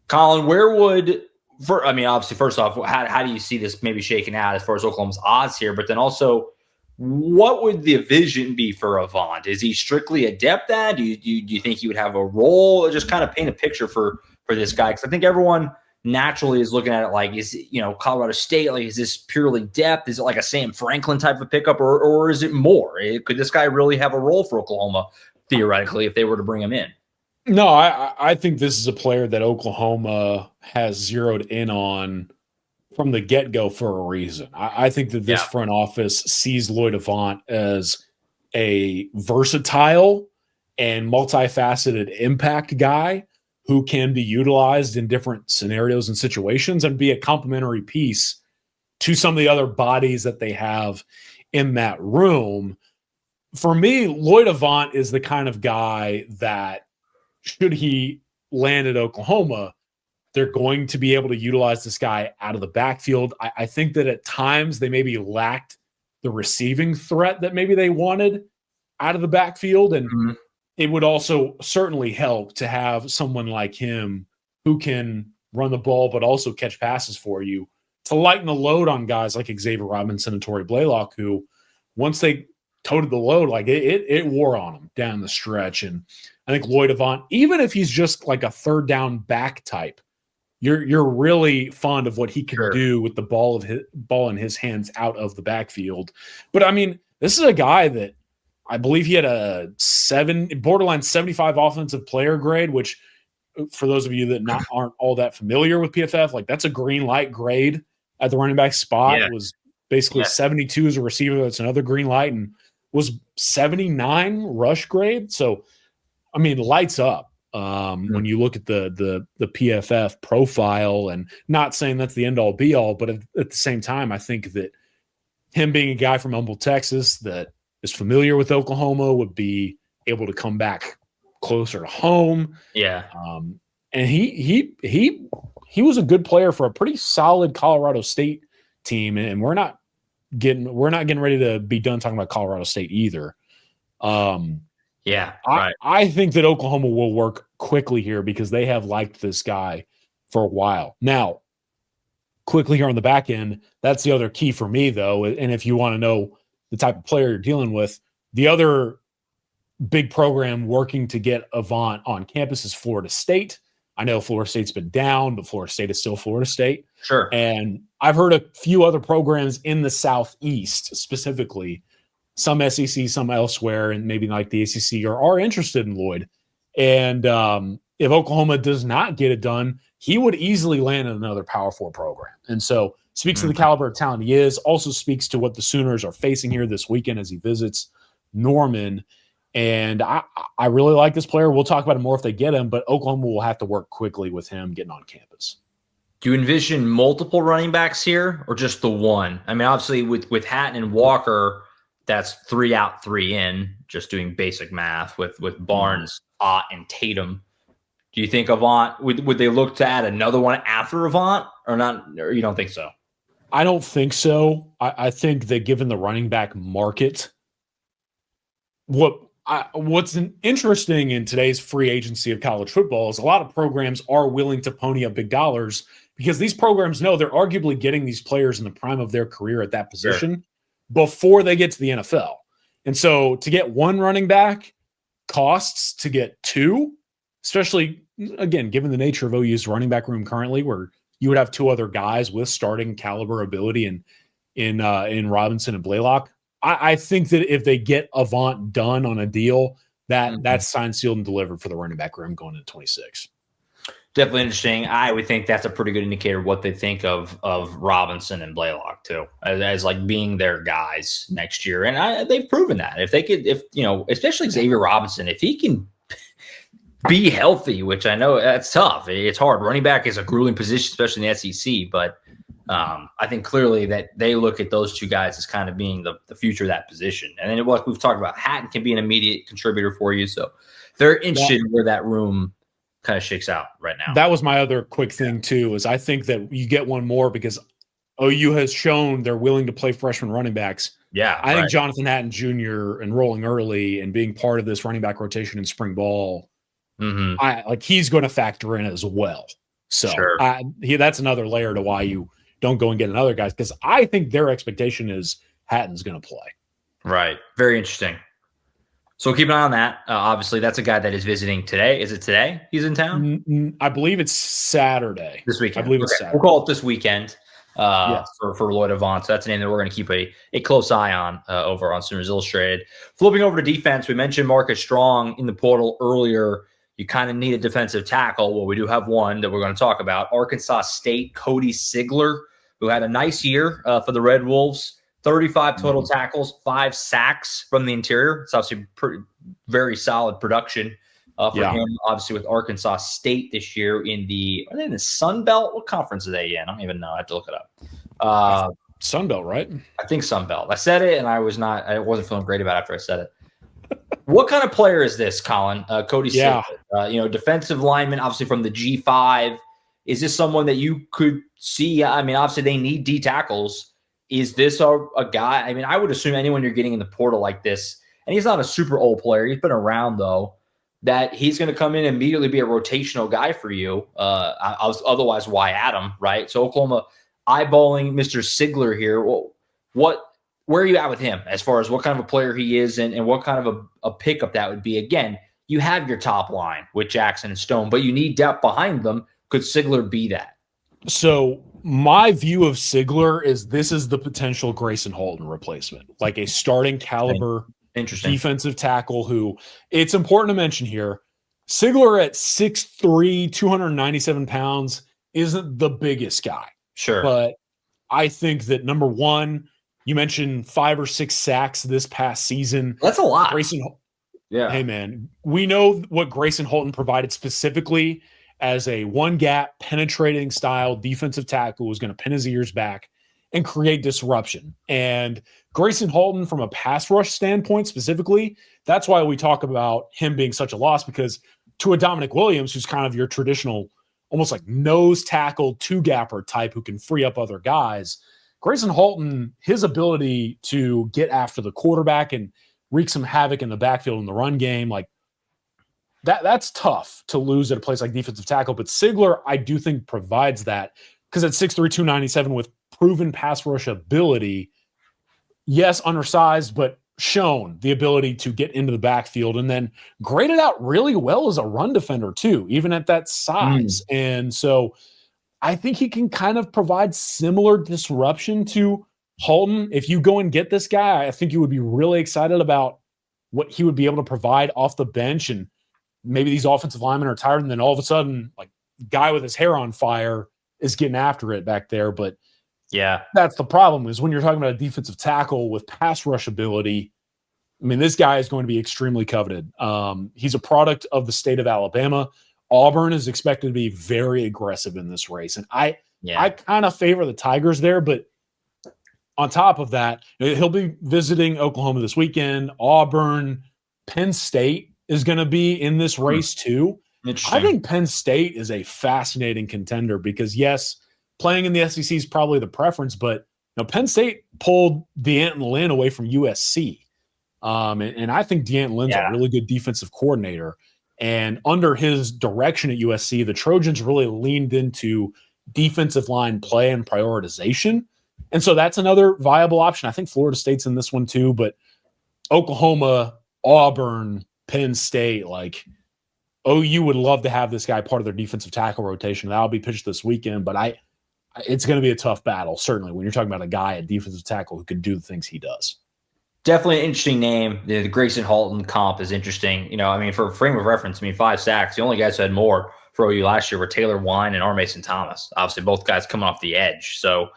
Collin, obviously, first off, how do you see this maybe shaking out as far as Oklahoma's odds here? But then also, what would the vision be for Avant? Is he strictly a depth ad? Do you think he would have a role? Just kind of paint a picture for this guy, because I think everyone naturally is looking at it like, is Colorado State, like, is this purely depth? Is it like a Sam Franklin type of pickup, or is it more? Could this guy really have a role for Oklahoma theoretically if they were to bring him in? No, I think this is a player that Oklahoma has zeroed in on from the get-go for a reason. I think that this Yeah. front office sees Lloyd Avant as a versatile and multifaceted impact guy who can be utilized in different scenarios and situations and be a complementary piece to some of the other bodies that they have in that room. For me, Lloyd Avant is the kind of guy that, should he land at Oklahoma, they're going to be able to utilize this guy out of the backfield. I think that at times they maybe lacked the receiving threat that maybe they wanted out of the backfield. And Mhm. it would also certainly help to have someone like him who can run the ball but also catch passes for you to lighten the load on guys like Xavier Robinson and Torrey Blaylock, who once they toted the load, like it wore on them down the stretch. And I think Lloyd Avant, even if he's just like a third down back type, you're really fond of what he can Sure. do with the ball in his hands out of the backfield. But I mean, this is a guy that I believe he had a borderline 75 offensive player grade, which for those of you that aren't all that familiar with PFF, like that's a green light grade at the running back spot. Yeah. Was basically 72 as a receiver. That's another green light, and was 79 rush grade. So, I mean, lights up. When you look at the PFF profile, and not saying that's the end all be all, but at the same time, I think that him being a guy from Humble, Texas, that is familiar with Oklahoma, would be able to come back closer to home. Yeah. And he was a good player for a pretty solid Colorado State team, and we're not getting ready to be done talking about Colorado State either. Yeah, right. I think that Oklahoma will work quickly here because they have liked this guy for a while. Now, quickly here on the back end, that's the other key for me, though. And if you want to know the type of player you're dealing with, the other big program working to get Avant on campus is Florida State. I know Florida State's been down, but Florida State is still Florida State. Sure. And I've heard a few other programs in the Southeast specifically, some SEC, some elsewhere, and maybe like the ACC, are interested in Lloyd. And if Oklahoma does not get it done, he would easily land in another Power 4 program. And so speaks to the caliber of talent he is, also speaks to what the Sooners are facing here this weekend as he visits Norman. And I really like this player. We'll talk about him more if they get him, but Oklahoma will have to work quickly with him getting on campus. Do you envision multiple running backs here or just the one? I mean, obviously with Hatton and Walker, that's 3 out, 3 in, just doing basic math with Barnes, Ott, and Tatum. Do you think Avant, would they look to add another one after Avant or not? Or you don't think so? I don't think so. I think that given the running back market, what's interesting in today's free agency of college football is a lot of programs are willing to pony up big dollars because these programs know they're arguably getting these players in the prime of their career at that position before they get to the NFL. And so to get one running back costs to get two, especially, again, given the nature of OU's running back room currently, where you would have two other guys with starting caliber ability in Robinson and Blaylock. I think that if they get Avant done on a deal, that's signed, sealed, and delivered for the running back room going into 26. Definitely interesting. I would think that's a pretty good indicator of what they think of Robinson and Blaylock too, as like being their guys next year. And they've proven that if they could, especially Xavier Robinson, if he can be healthy, which I know that's tough. It's hard. Running back is a grueling position, especially in the SEC. But I think clearly that they look at those two guys as kind of being the future of that position. And then what we've talked about, Hatton can be an immediate contributor for you. So they're interested in where that room kind of shakes out right now. That was my other quick thing too, is I think that you get one more because OU has shown they're willing to play freshman running backs. Yeah. I think Jonathan Hatton Jr. enrolling early and being part of this running back rotation in spring ball, he's going to factor in as well. So that's another layer to why you don't go and get another guy, because I think their expectation is Hatton's going to play. Right. Very interesting. So keep an eye on that. Obviously, that's a guy that is visiting today. Is it today he's in town? I believe it's Saturday. This weekend. I believe it's Saturday. We'll call it this weekend for Lloyd Avant. So that's a name that we're going to keep a close eye on over on Sooners Illustrated. Flipping over to defense, we mentioned Marcus Strong in the portal earlier. you kind of need a defensive tackle. Well, we do have one that we're going to talk about. Arkansas State, Cody Sigler, who had a nice year for the Red Wolves. 35 total tackles, 5 sacks from the interior. It's obviously very solid production for him, obviously, with Arkansas State this year are they in the Sun Belt? What conference are they in? I don't even know. I have to look it up. Sun Belt, right? I think Sun Belt. I said it, and I wasn't feeling great about it after I said it. What kind of player is this, Collin? Cody Sigler, defensive lineman, obviously from the G5. Is this someone that you could see? I mean, obviously, they need D tackles. Is this a guy? I mean, I would assume anyone you're getting in the portal like this, and he's not a super old player. He's been around, though, that he's going to come in and immediately be a rotational guy for you. Otherwise, why add him, right? So Oklahoma eyeballing Mr. Sigler here. Where are you at with him as far as what kind of a player he is and what kind of a pickup that would be? Again, you have your top line with Jackson and Stone, but you need depth behind them. Could Sigler be that? So my view of Sigler is this is the potential Grayson Holton replacement, like a starting caliber defensive tackle who it's important to mention here. Sigler at 6'3", 297 pounds isn't the biggest guy. Sure. But I think that number one, you mentioned 5 or 6 sacks this past season. That's a lot. Hey, man, we know what Grayson Holton provided specifically as a one-gap, penetrating style defensive tackle was going to pin his ears back and create disruption. And Grayson Holton, from a pass rush standpoint specifically, that's why we talk about him being such a loss, because to a Dominic Williams, who's kind of your traditional, almost like nose tackle, two-gapper type who can free up other guys, Grayson Holton, his ability to get after the quarterback and wreak some havoc in the backfield in the run game, like, that's tough to lose at a place like defensive tackle. But Sigler, I do think, provides that, because at 6'3", 297 with proven pass rush ability, yes, undersized, but shown the ability to get into the backfield and then graded out really well as a run defender too, even at that size. And so I think he can kind of provide similar disruption to Holton. If you go and get this guy, I think you would be really excited about what he would be able to provide off the bench. And maybe these offensive linemen are tired, and then all of a sudden, like, guy with his hair on fire is getting after it back there. But yeah, that's the problem, is when you're talking about a defensive tackle with pass rush ability, I mean, this guy is going to be extremely coveted. He's a product of the state of Alabama. Auburn is expected to be very aggressive in this race. And I kind of favor the Tigers there, but on top of that, he'll be visiting Oklahoma this weekend. Auburn, Penn State is going to be in this race too. I think Penn State is a fascinating contender because, yes, playing in the SEC is probably the preference, but Penn State pulled D'Anton Lynn away from USC. And I think D'Anton Lynn's a really good defensive coordinator. And under his direction at USC, the Trojans really leaned into defensive line play and prioritization. And so that's another viable option. I think Florida State's in this one too, but Oklahoma, Auburn, Penn State, like, OU would love to have this guy part of their defensive tackle rotation. That'll be pitched this weekend, but it's going to be a tough battle, certainly, when you're talking about a guy at defensive tackle who can do the things he does. Definitely an interesting name. The Grayson Holton comp is interesting. I mean, for frame of reference, 5 sacks. The only guys who had more for OU last year were Taylor Wine and R. Mason Thomas. Obviously, both guys coming off the edge. So,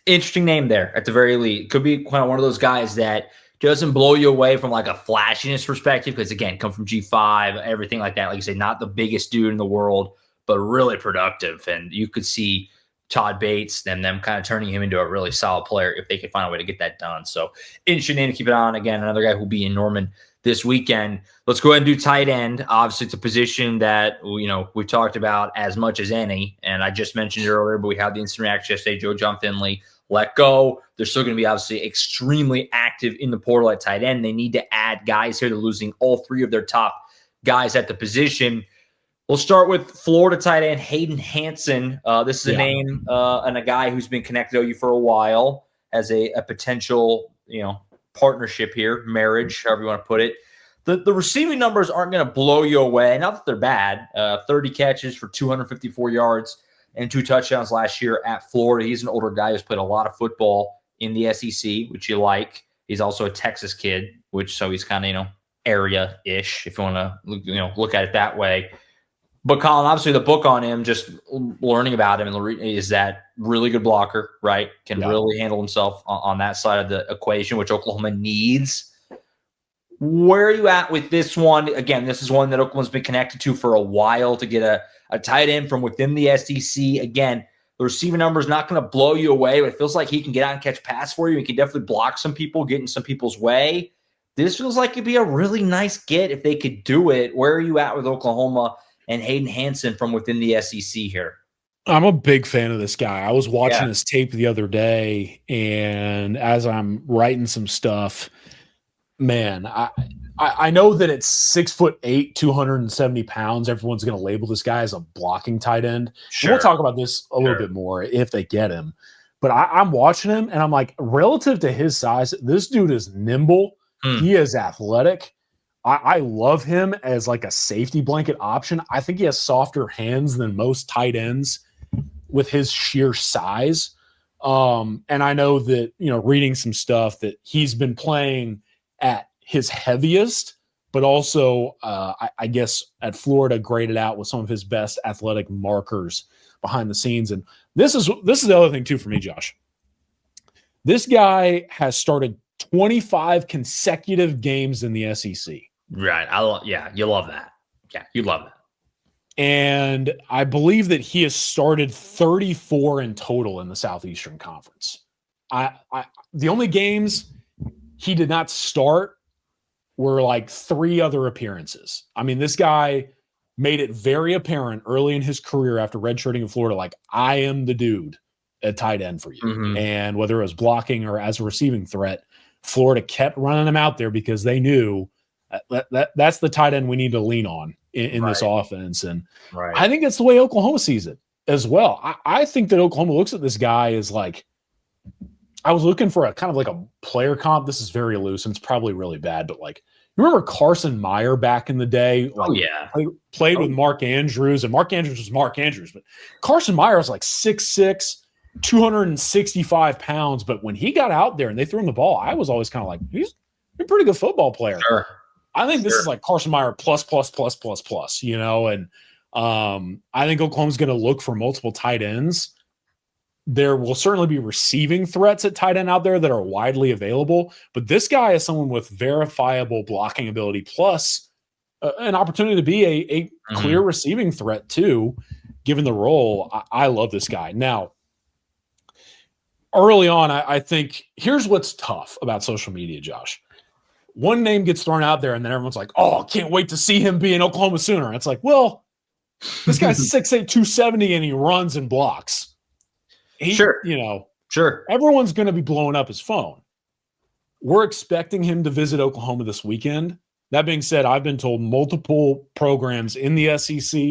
interesting name there at the very least. Could be kind of one of those guys that doesn't blow you away from like a flashiness perspective, because, again, come from G5, everything like that. Like you say, not the biggest dude in the world, but really productive. And you could see Todd Bates, them kind of turning him into a really solid player if they can find a way to get that done. So interesting name to keep it on. Again, another guy who'll be in Norman this weekend. Let's go ahead and do tight end. Obviously, it's a position that, we've talked about as much as any. And I just mentioned it earlier, but we had the instant reaction yesterday. John Finley let go. They're still going to be obviously extremely active in the portal at tight end. They need to add guys here. They're losing all 3 of their top guys at the position. We'll start with Florida tight end Hayden Hansen. This is a name and a guy who's been connected to OU for a while as a potential, partnership here, marriage, however you want to put it. The receiving numbers aren't going to blow you away. Not that they're bad. 30 catches for 254 yards and 2 touchdowns last year at Florida. He's an older guy who's played a lot of football in the SEC, which you like. He's also a Texas kid, so he's kind of, area-ish, if you want to look at it that way. But Collin, obviously the book on him, just learning about him, is that really good blocker, right? Can really handle himself on that side of the equation, which Oklahoma needs. Where are you at with this one? Again, this is one that Oklahoma's been connected to for a while to get a tight end from within the SEC. Again, the receiving number is not going to blow you away, but it feels like he can get out and catch pass for you. He can definitely block some people, get in some people's way. This feels like it'd be a really nice get if they could do it. Where are you at with Oklahoma and Hayden Hansen from within the SEC here? I'm a big fan of this guy. I was watching his tape the other day, and as I'm writing some stuff, man, I know that it's 6'8", 270 pounds. Everyone's going to label this guy as a blocking tight end. Sure. We'll talk about this a little bit more if they get him. But I'm watching him, and I'm like, relative to his size, this dude is nimble. He is athletic. I love him as like a safety blanket option. I think he has softer hands than most tight ends with his sheer size. And I know that, reading some stuff that he's been playing at his heaviest, but also, I guess, at Florida, graded out with some of his best athletic markers behind the scenes. And this is the other thing, too, for me, Josh. This guy has started 25 consecutive games in the SEC. Right. You love that. Yeah, you love that. And I believe that he has started 34 in total in the Southeastern Conference. The only games he did not start were like 3 other appearances. I mean, this guy made it very apparent early in his career after redshirting in Florida, like, I am the dude at tight end for you. Mm-hmm. And whether it was blocking or as a receiving threat, Florida kept running him out there because they knew that's the tight end we need to lean on in this offense. And I think that's the way Oklahoma sees it as well. I think that Oklahoma looks at this guy as like, I was looking for a kind of like a player comp. This is very loose and it's probably really bad, but like, you remember Carson Meyer back in the day? Like, played with Mark Andrews, and Mark Andrews was Mark Andrews, but Carson Meyer was like 6'6", 265 pounds. But when he got out there and they threw him the ball, I was always kind of like, he's a pretty good football player. Sure. I think this is like Carson Meyer plus, and I think Oklahoma's going to look for multiple tight ends. There will certainly be receiving threats at tight end out there that are widely available, but this guy is someone with verifiable blocking ability plus an opportunity to be a clear receiving threat too, given the role. I love this guy. Now, early on, I think here's what's tough about social media, Josh. One name gets thrown out there, and then everyone's like, oh, can't wait to see him be an Oklahoma Sooner. It's like, well, this guy's 6'8", 270, and he runs and blocks. Sure. Everyone's going to be blowing up his phone. We're expecting him to visit Oklahoma this weekend. That being said, I've been told multiple programs in the SEC,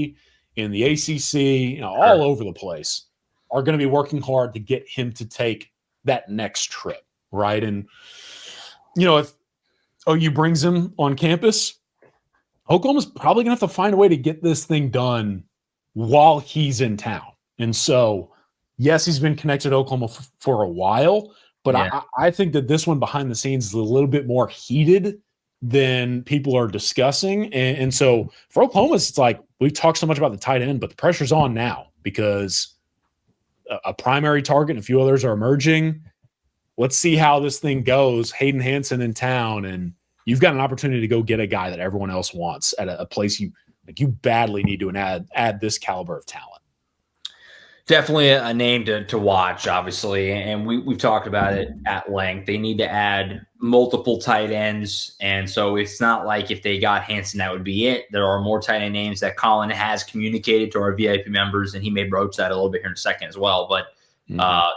in the ACC, all over the place are going to be working hard to get him to take that next trip, right? And, if OU brings him on campus, Oklahoma's probably going to have to find a way to get this thing done while he's in town. And so, yes, he's been connected to Oklahoma for a while, but I think that this one behind the scenes is a little bit more heated than people are discussing. And so for Oklahoma, it's like we've talked so much about the tight end, but the pressure's on now because a primary target and a few others are emerging. Let's see how this thing goes. Hayden Hansen in town, and you've got an opportunity to go get a guy that everyone else wants at a place you badly need to add this caliber of talent. Definitely a name to watch, obviously, and we've talked about it at length. They need to add multiple tight ends, and so it's not like if they got Hansen, that would be it. There are more tight end names that Collin has communicated to our VIP members, and he may broach that a little bit here in a second as well, but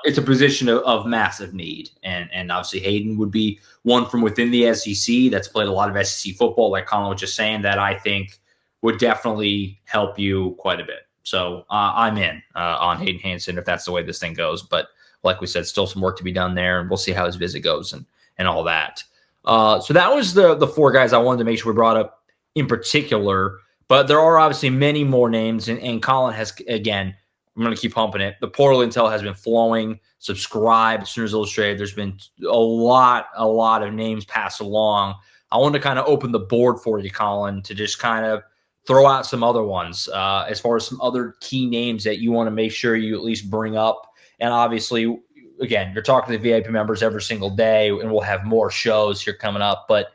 it's a position of massive need, and obviously Hayden would be one from within the SEC that's played a lot of SEC football, like Collin was just saying, that I think would definitely help you quite a bit. So I'm in on Hayden Hansen if that's the way this thing goes. But like we said, still some work to be done there, and we'll see how his visit goes and all that. So that was the 4 guys I wanted to make sure we brought up in particular. But there are obviously many more names, and Collin has, again, I'm going to keep pumping it. The portal intel has been flowing. Subscribe, Sooners Illustrated. There's been a lot of names passed along I want to kind of open the board for you, Collin, to just kind of throw out some other ones as far as some other key names that you want to make sure you at least bring up. And obviously, again, you're talking to the VIP members every single day, and we'll have more shows here coming up. But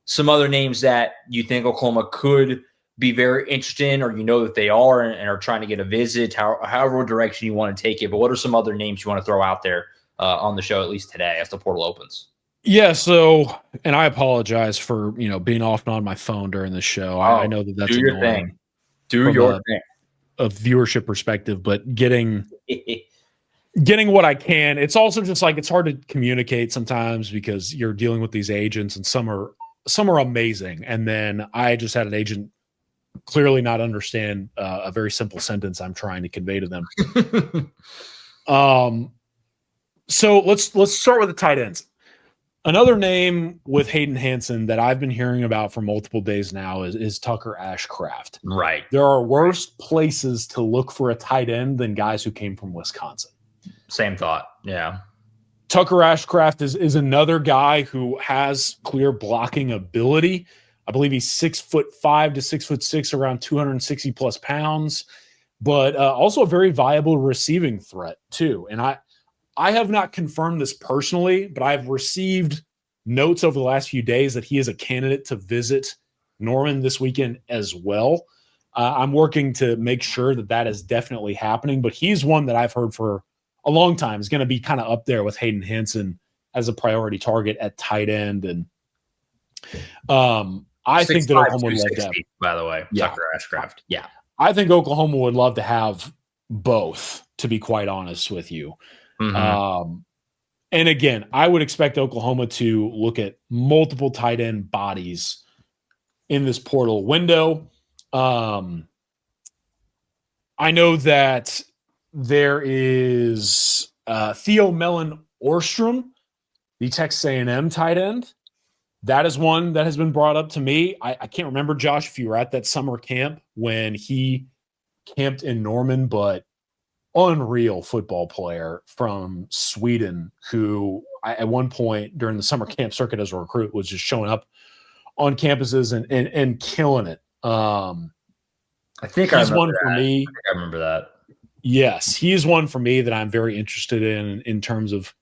some other names that you think Oklahoma could be very interested in, or that they are and are trying to get a visit, however direction you want to take it. But what are some other names you want to throw out there on the show, at least today, as the portal opens? Yeah, so, and I apologize for, being off and on my phone during the show. I know that's do your annoying. Thing. Do your thing. A viewership perspective, but getting what I can. It's also just like, it's hard to communicate sometimes because you're dealing with these agents, and some are amazing. And then I just had an agent clearly not understand a very simple sentence I'm trying to convey to them. So let's start with the tight ends. Another name with Hayden Hansen that I've been hearing about for multiple days now is Tucker Ashcraft. Right. There are worse places to look for a tight end than guys who came from Wisconsin. Same thought. Yeah. Tucker Ashcraft is another guy who has clear blocking ability. I believe he's 6'5" to 6'6", around 260 plus pounds, but also a very viable receiving threat too. And I have not confirmed this personally, but I've received notes over the last few days that he is a candidate to visit Norman this weekend as well. I'm working to make sure that is definitely happening, but he's one that I've heard for a long time is going to be kind of up there with Hayden Hansen as a priority target at tight end. And I think that Oklahoma would love to have, by the way, Tucker Ashcraft. Yeah. I think Oklahoma would love to have both, to be quite honest with you. Mm-hmm. And again, I would expect Oklahoma to look at multiple tight end bodies in this portal window. I know that there is Theo Mellon Orstrom, the Texas A&M tight end. That is one that has been brought up to me. I can't remember, Josh, if you were at that summer camp when he camped in Norman, but unreal football player from Sweden who at one point during the summer camp circuit as a recruit was just showing up on campuses and killing it. I think he's one for me. I think I remember that. Yes, he's one for me that I'm very interested in terms of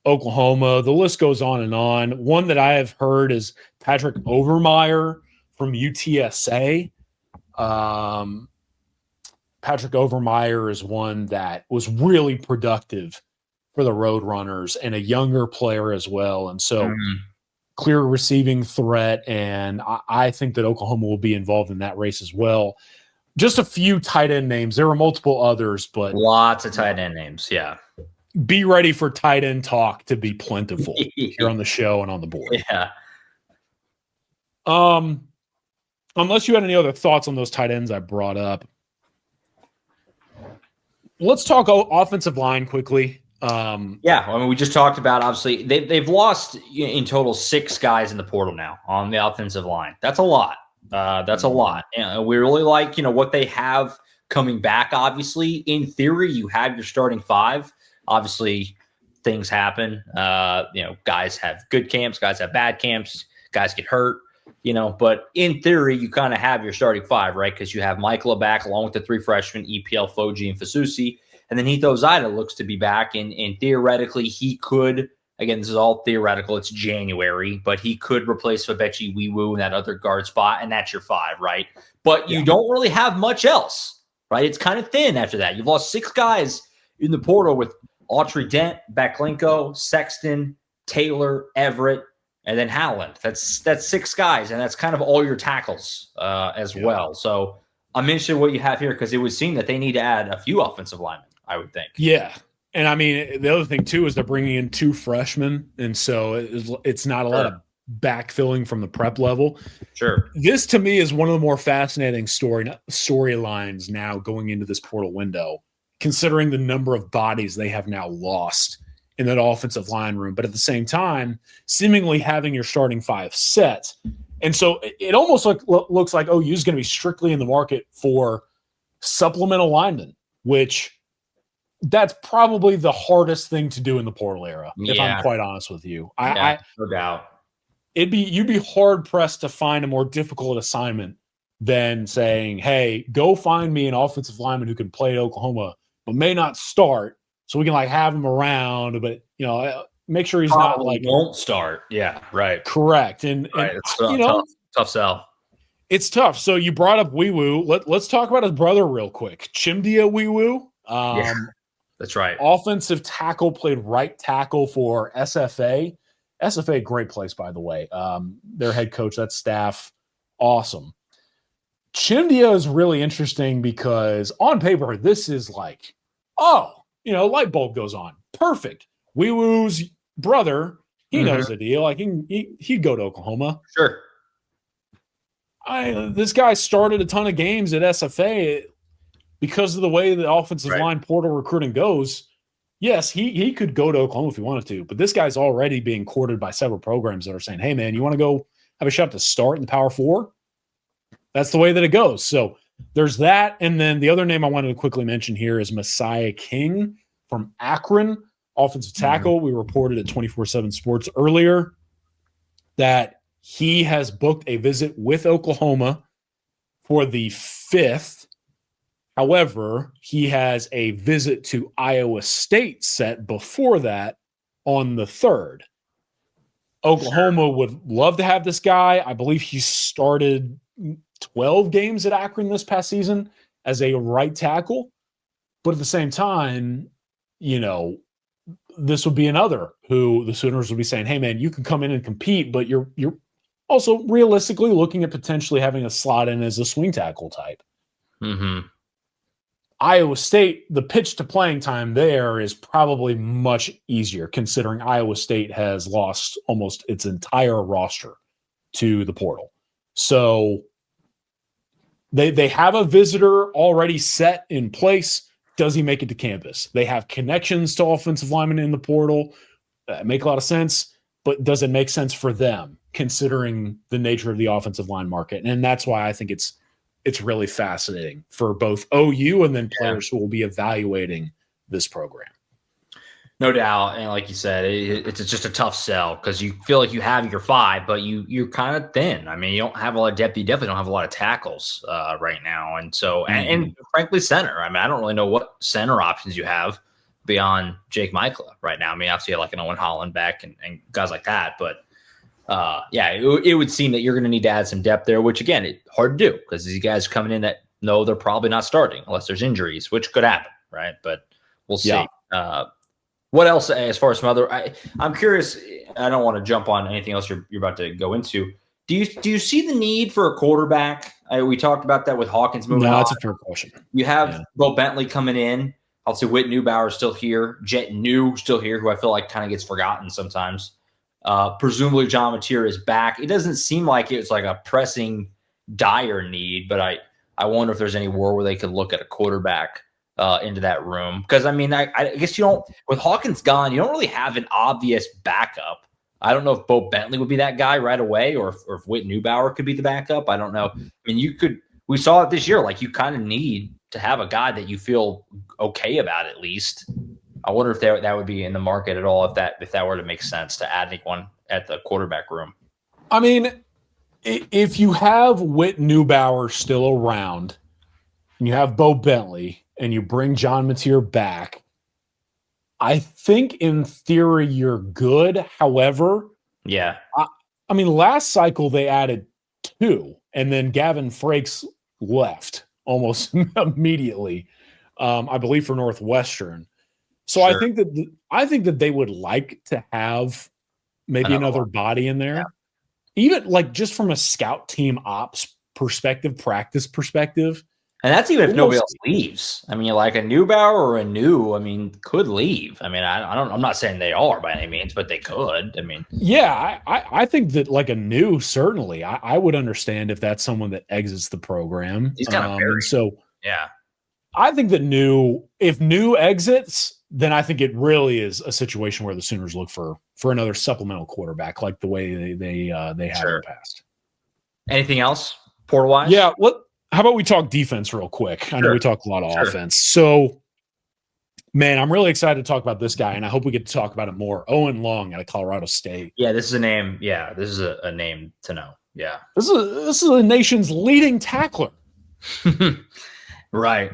Oklahoma. The list goes on and on. One that I have heard is Patrick Overmeyer from UTSA. Patrick Overmeyer is one that was really productive for the Roadrunners and a younger player as well. And so clear receiving threat. And I think that Oklahoma will be involved in that race as well. Just a few tight end names. There were multiple others, but lots of tight end names. Yeah. Be ready for tight end talk to be plentiful here on the show and on the board. Yeah. Unless you had any other thoughts on those tight ends I brought up. Let's talk offensive line quickly. We just talked about, obviously, they've lost in total 6 guys in the portal now on the offensive line. That's a lot. And we really like, what they have coming back. Obviously, in theory, you have your starting 5. Obviously, things happen. Guys have good camps, guys have bad camps, guys get hurt. But in theory, you kind of have your starting 5, right? Because you have Michael back along with the 3 freshmen, EPL, Foji, and Fasusi. And then Heath Ozida looks to be back. And theoretically, he could, again, this is all theoretical, it's January, but he could replace Fabechi Wiwu in that other guard spot. And that's your 5, right? But you don't really have much else, right? It's kind of thin after that. You've lost 6 guys in the portal with Autry Dent, Baklenko, Sexton, Taylor, Everett, and then Howland. That's 6 guys, and that's kind of all your tackles as well. So I'm interested in what you have here because it would seem that they need to add a few offensive linemen, I would think. Yeah, and I mean, the other thing, too, is they're bringing in 2 freshmen, and so it's not a lot of backfilling from the prep level. Sure. This, to me, is one of the more fascinating storylines now going into this portal window, considering the number of bodies they have now lost in that offensive line room, but at the same time, seemingly having your starting 5 set. And so it almost looks like OU is going to be strictly in the market for supplemental linemen, which that's probably the hardest thing to do in the portal era, if I'm quite honest with you. No doubt. you'd be hard pressed to find a more difficult assignment than saying, "Hey, go find me an offensive lineman who can play at Oklahoma, but may not start, so we can like have him around, but make sure he's Probably not like won't start." Yeah, right. correct." And It's tough sell. it's tough. So you brought up Wee Woo. Let's talk about his brother real quick, Chimdia Wee Woo. Yeah, that's right. Offensive tackle, played right tackle for SFA. SFA, great place, by the way. Their head coach, that staff, awesome. Chimdia is really interesting because on paper, this is like, light bulb goes on. Perfect. Wee Woo's brother, he knows the deal. Like he'd go to Oklahoma. Sure. This guy started a ton of games at SFA because of the way the offensive line portal recruiting goes. Yes, he could go to Oklahoma if he wanted to, but this guy's already being courted by several programs that are saying, "Hey, man, you want to go have a shot to start in the Power 4?" That's the way that it goes. So there's that. And then the other name I wanted to quickly mention here is Messiah King from Akron, offensive tackle. We reported at 24/7 Sports earlier that he has booked a visit with Oklahoma for the 5th. However, he has a visit to Iowa State set before that on the 3rd. Oklahoma would love to have this guy. I believe he started 12 games at Akron this past season as a right tackle. But at the same time, this would be another who the Sooners would be saying, "Hey, man, you can come in and compete, but you're also realistically looking at potentially having a slot in as a swing tackle type." Mm-hmm. Iowa State, the pitch to playing time there is probably much easier considering Iowa State has lost almost its entire roster to the portal. So they have a visitor already set in place. Does he make it to campus? They have connections to offensive linemen in the portal. Make a lot of sense, but does it make sense for them considering the nature of the offensive line market? And that's why I think it's really fascinating for both OU and then players who will be evaluating this program. No doubt. And like you said, it's just a tough sell because you feel like you have your 5, but you're kind of thin. I mean, you don't have a lot of depth. You definitely don't have a lot of tackles right now. And so, and frankly, center. I mean, I don't really know what center options you have beyond Jake Michael right now. I mean, obviously you have like an Owen Holland back and guys like that. But it would seem that you're going to need to add some depth there, which again, it's hard to do because these guys are coming in that know they're probably not starting unless there's injuries, which could happen, right? But we'll see. Yeah. What else as far as some other? I'm curious. I don't want to jump on anything else you're about to go into. Do you see the need for a quarterback? We talked about that with Hawkins moving on. No, that's a fair question. You have Bo Bentley coming in. I'll say Whit Newbauer is still here. Jet New still here, who I feel like kind of gets forgotten sometimes. Presumably John Mateer is back. It doesn't seem like it's like a pressing, dire need, but I wonder if there's any war where they could look at a quarterback into that room. Because, I mean, I guess you don't – with Hawkins gone, you don't really have an obvious backup. I don't know if Bo Bentley would be that guy right away or if Whit Newbauer could be the backup. I don't know. I mean, you could – we saw it this year. Like, you kind of need to have a guy that you feel okay about at least. I wonder if that would be in the market at all if that were to make sense to add anyone at the quarterback room. I mean, if you have Whit Newbauer still around and you have Bo Bentley – and you bring John Mateer back, I think in theory you're good. However, I mean, last cycle they added 2, and then Gavin Frakes left almost immediately, I believe for Northwestern. So sure. I think that they would like to have maybe another body in there, even like just from a scout team ops perspective, practice perspective. And that's even if nobody else leaves. I mean, like a Newbauer or a New, I mean, could leave. I mean, I'm not saying they are by any means, but they could. I mean, yeah, I think that like a New, certainly, I would understand if that's someone that exits the program. He's kind of buried. So yeah, I think that if New exits, then I think it really is a situation where the Sooners look for another supplemental quarterback, like the way they have in the past. Anything else portal wise? Yeah. How about we talk defense real quick? I know we talk a lot of offense. So Man, I'm really excited to talk about this guy, and I hope we get to talk about it more. Owen Long out of Colorado State. Yeah, this is a name. Yeah, this is a name to know. Yeah. This is the nation's leading tackler. Right.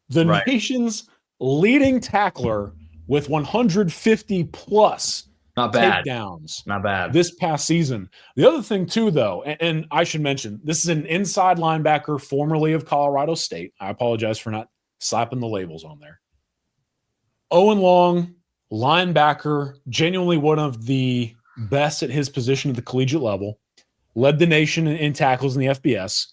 The Right. nation's leading tackler with 150 plus Not bad. takedowns Not bad. this past season. The other thing, too, though, and I should mention, this is an inside linebacker formerly of Colorado State. I apologize for not slapping the labels on there. Owen Long, linebacker, genuinely one of the best at his position at the collegiate level, led the nation in tackles in the FBS.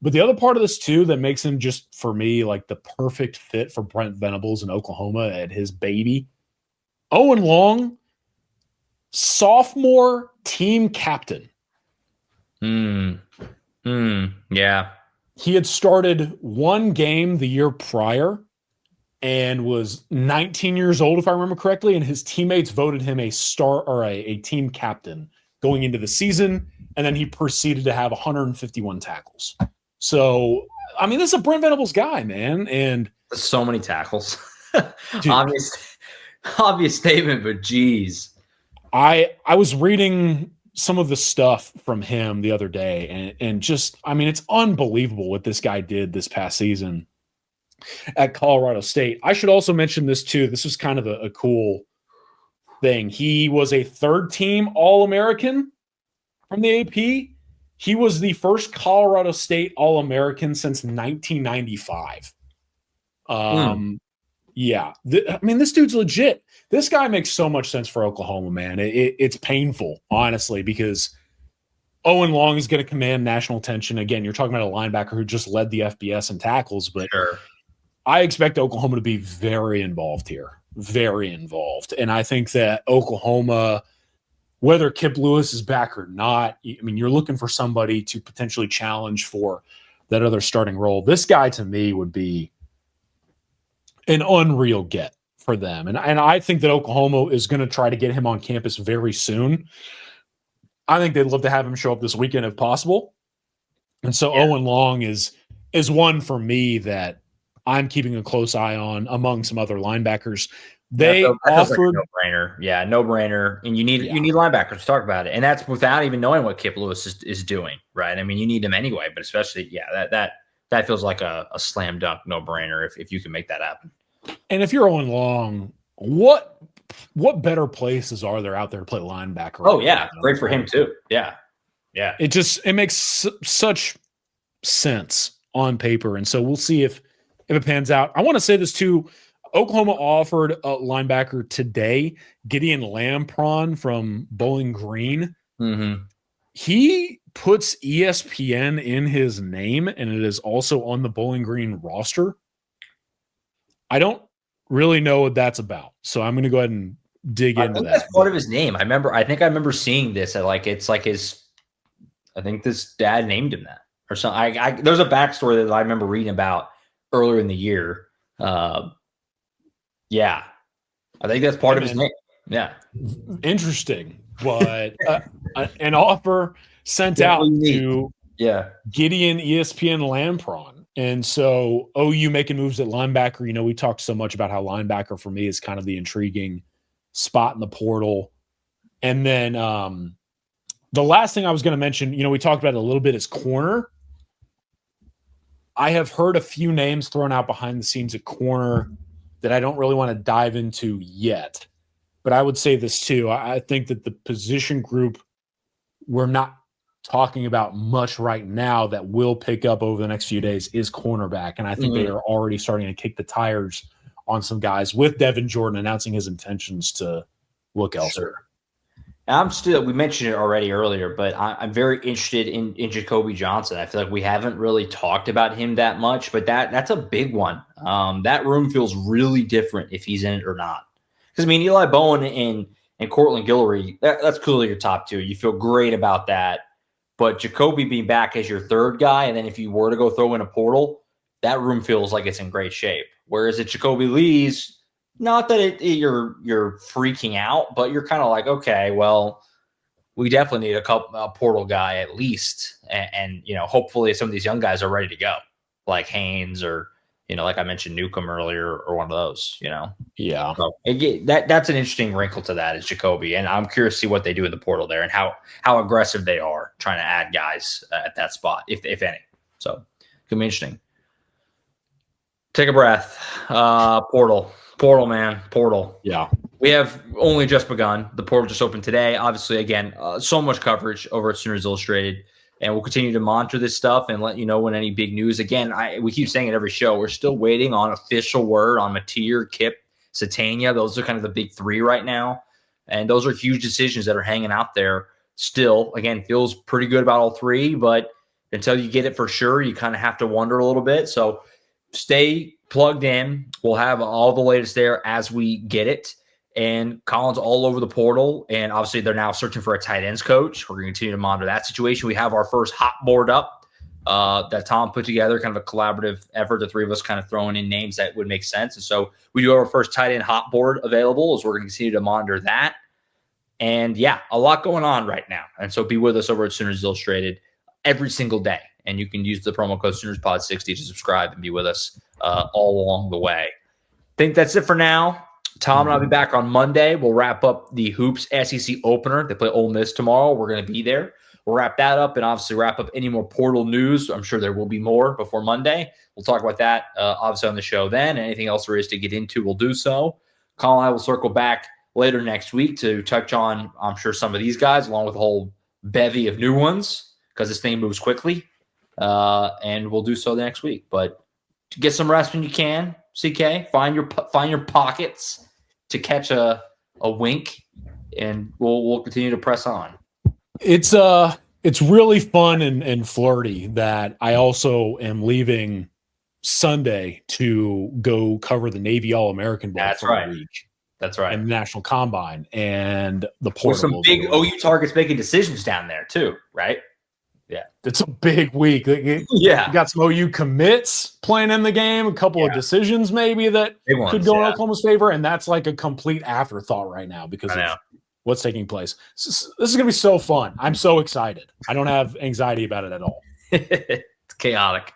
But the other part of this, too, that makes him just, for me, like the perfect fit for Brent Venables in Oklahoma at his baby. Owen Long, sophomore team captain. Yeah. He had started one game the year prior and was 19 years old, if I remember correctly, and his teammates voted him a star or a team captain going into the season, and then he proceeded to have 151 tackles. So, I mean, this is a Brent Venables guy, man, and so many tackles. Obvious statement, but geez. I was reading some of the stuff from him the other day, and just, I mean, it's unbelievable what this guy did this past season at Colorado State. I should also mention this too. This was kind of a cool thing. He was a third-team All-American from the AP. He was the first Colorado State All-American since 1995. Yeah. I mean, this dude's legit. This guy makes so much sense for Oklahoma, man. It's painful, honestly, because Owen Long is going to command national attention. Again, you're talking about a linebacker who just led the FBS in tackles, but sure. I expect Oklahoma to be very involved here, very involved. And I think that Oklahoma, whether Kip Lewis is back or not, I mean, you're looking for somebody to potentially challenge for that other starting role. This guy, to me, would be an unreal get for them. And I think that Oklahoma is going to try to get him on campus very soon. I think they'd love to have him show up this weekend if possible. And so Owen Long is one for me that I'm keeping a close eye on among some other linebackers. They offered like no-brainer. Yeah, no-brainer. And you need linebackers to talk about it. And that's without even knowing what Kip Lewis is doing, right? I mean, you need him anyway, but especially, that feels like a slam dunk no-brainer if you can make that happen. And if you're Owen Long, what better places are there out there to play linebacker? Oh, yeah. Great for him, too. Yeah. Yeah. It makes such sense on paper. And so we'll see if it pans out. I want to say this, too. Oklahoma offered a linebacker today, Gideon Lampron from Bowling Green. Mm-hmm. He puts ESPN in his name, and it is also on the Bowling Green roster. I don't really know what that's about, so I'm going to go ahead and dig into that. That's part of his name. I think I remember seeing this at it's like his. I think this dad named him that or something. There's a backstory that I remember reading about earlier in the year. Yeah, I think that's part of his name. Yeah, interesting. But an offer sent out to Gideon ESPN Lampron. And so OU making moves at linebacker. You know, we talked so much about how linebacker for me is kind of the intriguing spot in the portal. And then the last thing I was going to mention, you know, we talked about it a little bit, is corner. I have heard a few names thrown out behind the scenes at corner that I don't really want to dive into yet. But I would say this too. I think that the position group we're not talking about much right now that will pick up over the next few days is cornerback. And I think they are already starting to kick the tires on some guys, with Devin Jordan announcing his intentions to look elsewhere. We mentioned it already earlier, but I'm very interested in Jacoby Johnson. I feel like we haven't really talked about him that much, but that's a big one. That room feels really different if he's in it or not. Because, I mean, Eli Bowen and Cortland Guillory, that's clearly your top two. You feel great about that. But Jacoby being back as your third guy, and then if you were to go throw in a portal, that room feels like it's in great shape. Whereas at Jacoby Lee's, not that you're freaking out, but you're kind of like, okay, well, we definitely need a portal guy at least, and you know, hopefully some of these young guys are ready to go, like Haynes or like I mentioned Newcomb earlier or one of those, Yeah. So that's an interesting wrinkle to that is Jacoby. And I'm curious to see what they do in the portal there and how aggressive they are trying to add guys at that spot, if any. So it's going to be interesting. Take a breath. Portal, man, portal. Yeah. We have only just begun. The portal just opened today. Obviously, again, so much coverage over at Sooners Illustrated. And we'll continue to monitor this stuff and let you know when any big news. Again, we keep saying it every show. We're still waiting on official word on Mateer, Kip, Satania. Those are kind of the big three right now. And those are huge decisions that are hanging out there still. Again, feels pretty good about all three. But until you get it for sure, you kind of have to wonder a little bit. So stay plugged in. We'll have all the latest there as we get it. And Collin's all over the portal. And obviously, they're now searching for a tight ends coach. We're going to continue to monitor that situation. We have our first hot board up that Tom put together, kind of a collaborative effort. The three of us kind of throwing in names that would make sense. And so we do have our first tight end hot board available as we're going to continue to monitor that. And yeah, a lot going on right now. And so be with us over at Sooners Illustrated every single day. And you can use the promo code SoonersPod60 to subscribe and be with us all along the way. I think that's it for now. Tom and I'll be back on Monday. We'll wrap up the Hoops SEC opener. They play Ole Miss tomorrow. We're going to be there. We'll wrap that up and obviously wrap up any more portal news. I'm sure there will be more before Monday. We'll talk about that obviously on the show then. Anything else there is to get into, we'll do so. Collin and I will circle back later next week to touch on, I'm sure, some of these guys along with a whole bevy of new ones because this thing moves quickly. And we'll do so the next week. But get some rest when you can. CK, find your pockets to catch a wink, and we'll continue to press on. It's really fun and flirty that I also am leaving Sunday to go cover the Navy All-American Bowl for a week. That's right. And the National Combine and the portal. With some big OU targets making decisions down there too, right? Yeah. It's a big week. Yeah. You got some OU commits playing in the game, a couple of decisions maybe that could go in Oklahoma's favor, and that's like a complete afterthought right now because of what's taking place. This is going to be so fun. I'm so excited. I don't have anxiety about it at all. It's chaotic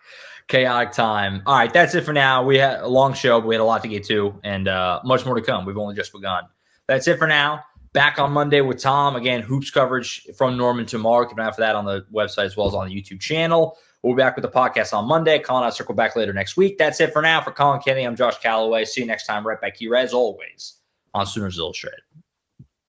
time. All right, that's it for now. We had a long show, but we had a lot to get to, and much more to come. We've only just begun. That's it for now. Back on Monday with Tom. Again, hoops coverage from Norman tomorrow. Keep an eye out for that on the website as well as on the YouTube channel. We'll be back with the podcast on Monday. Collin and I circle back later next week. That's it for now. For Collin Kennedy, I'm Josh Callaway. See you next time right back here, as always, on Sooners Illustrated.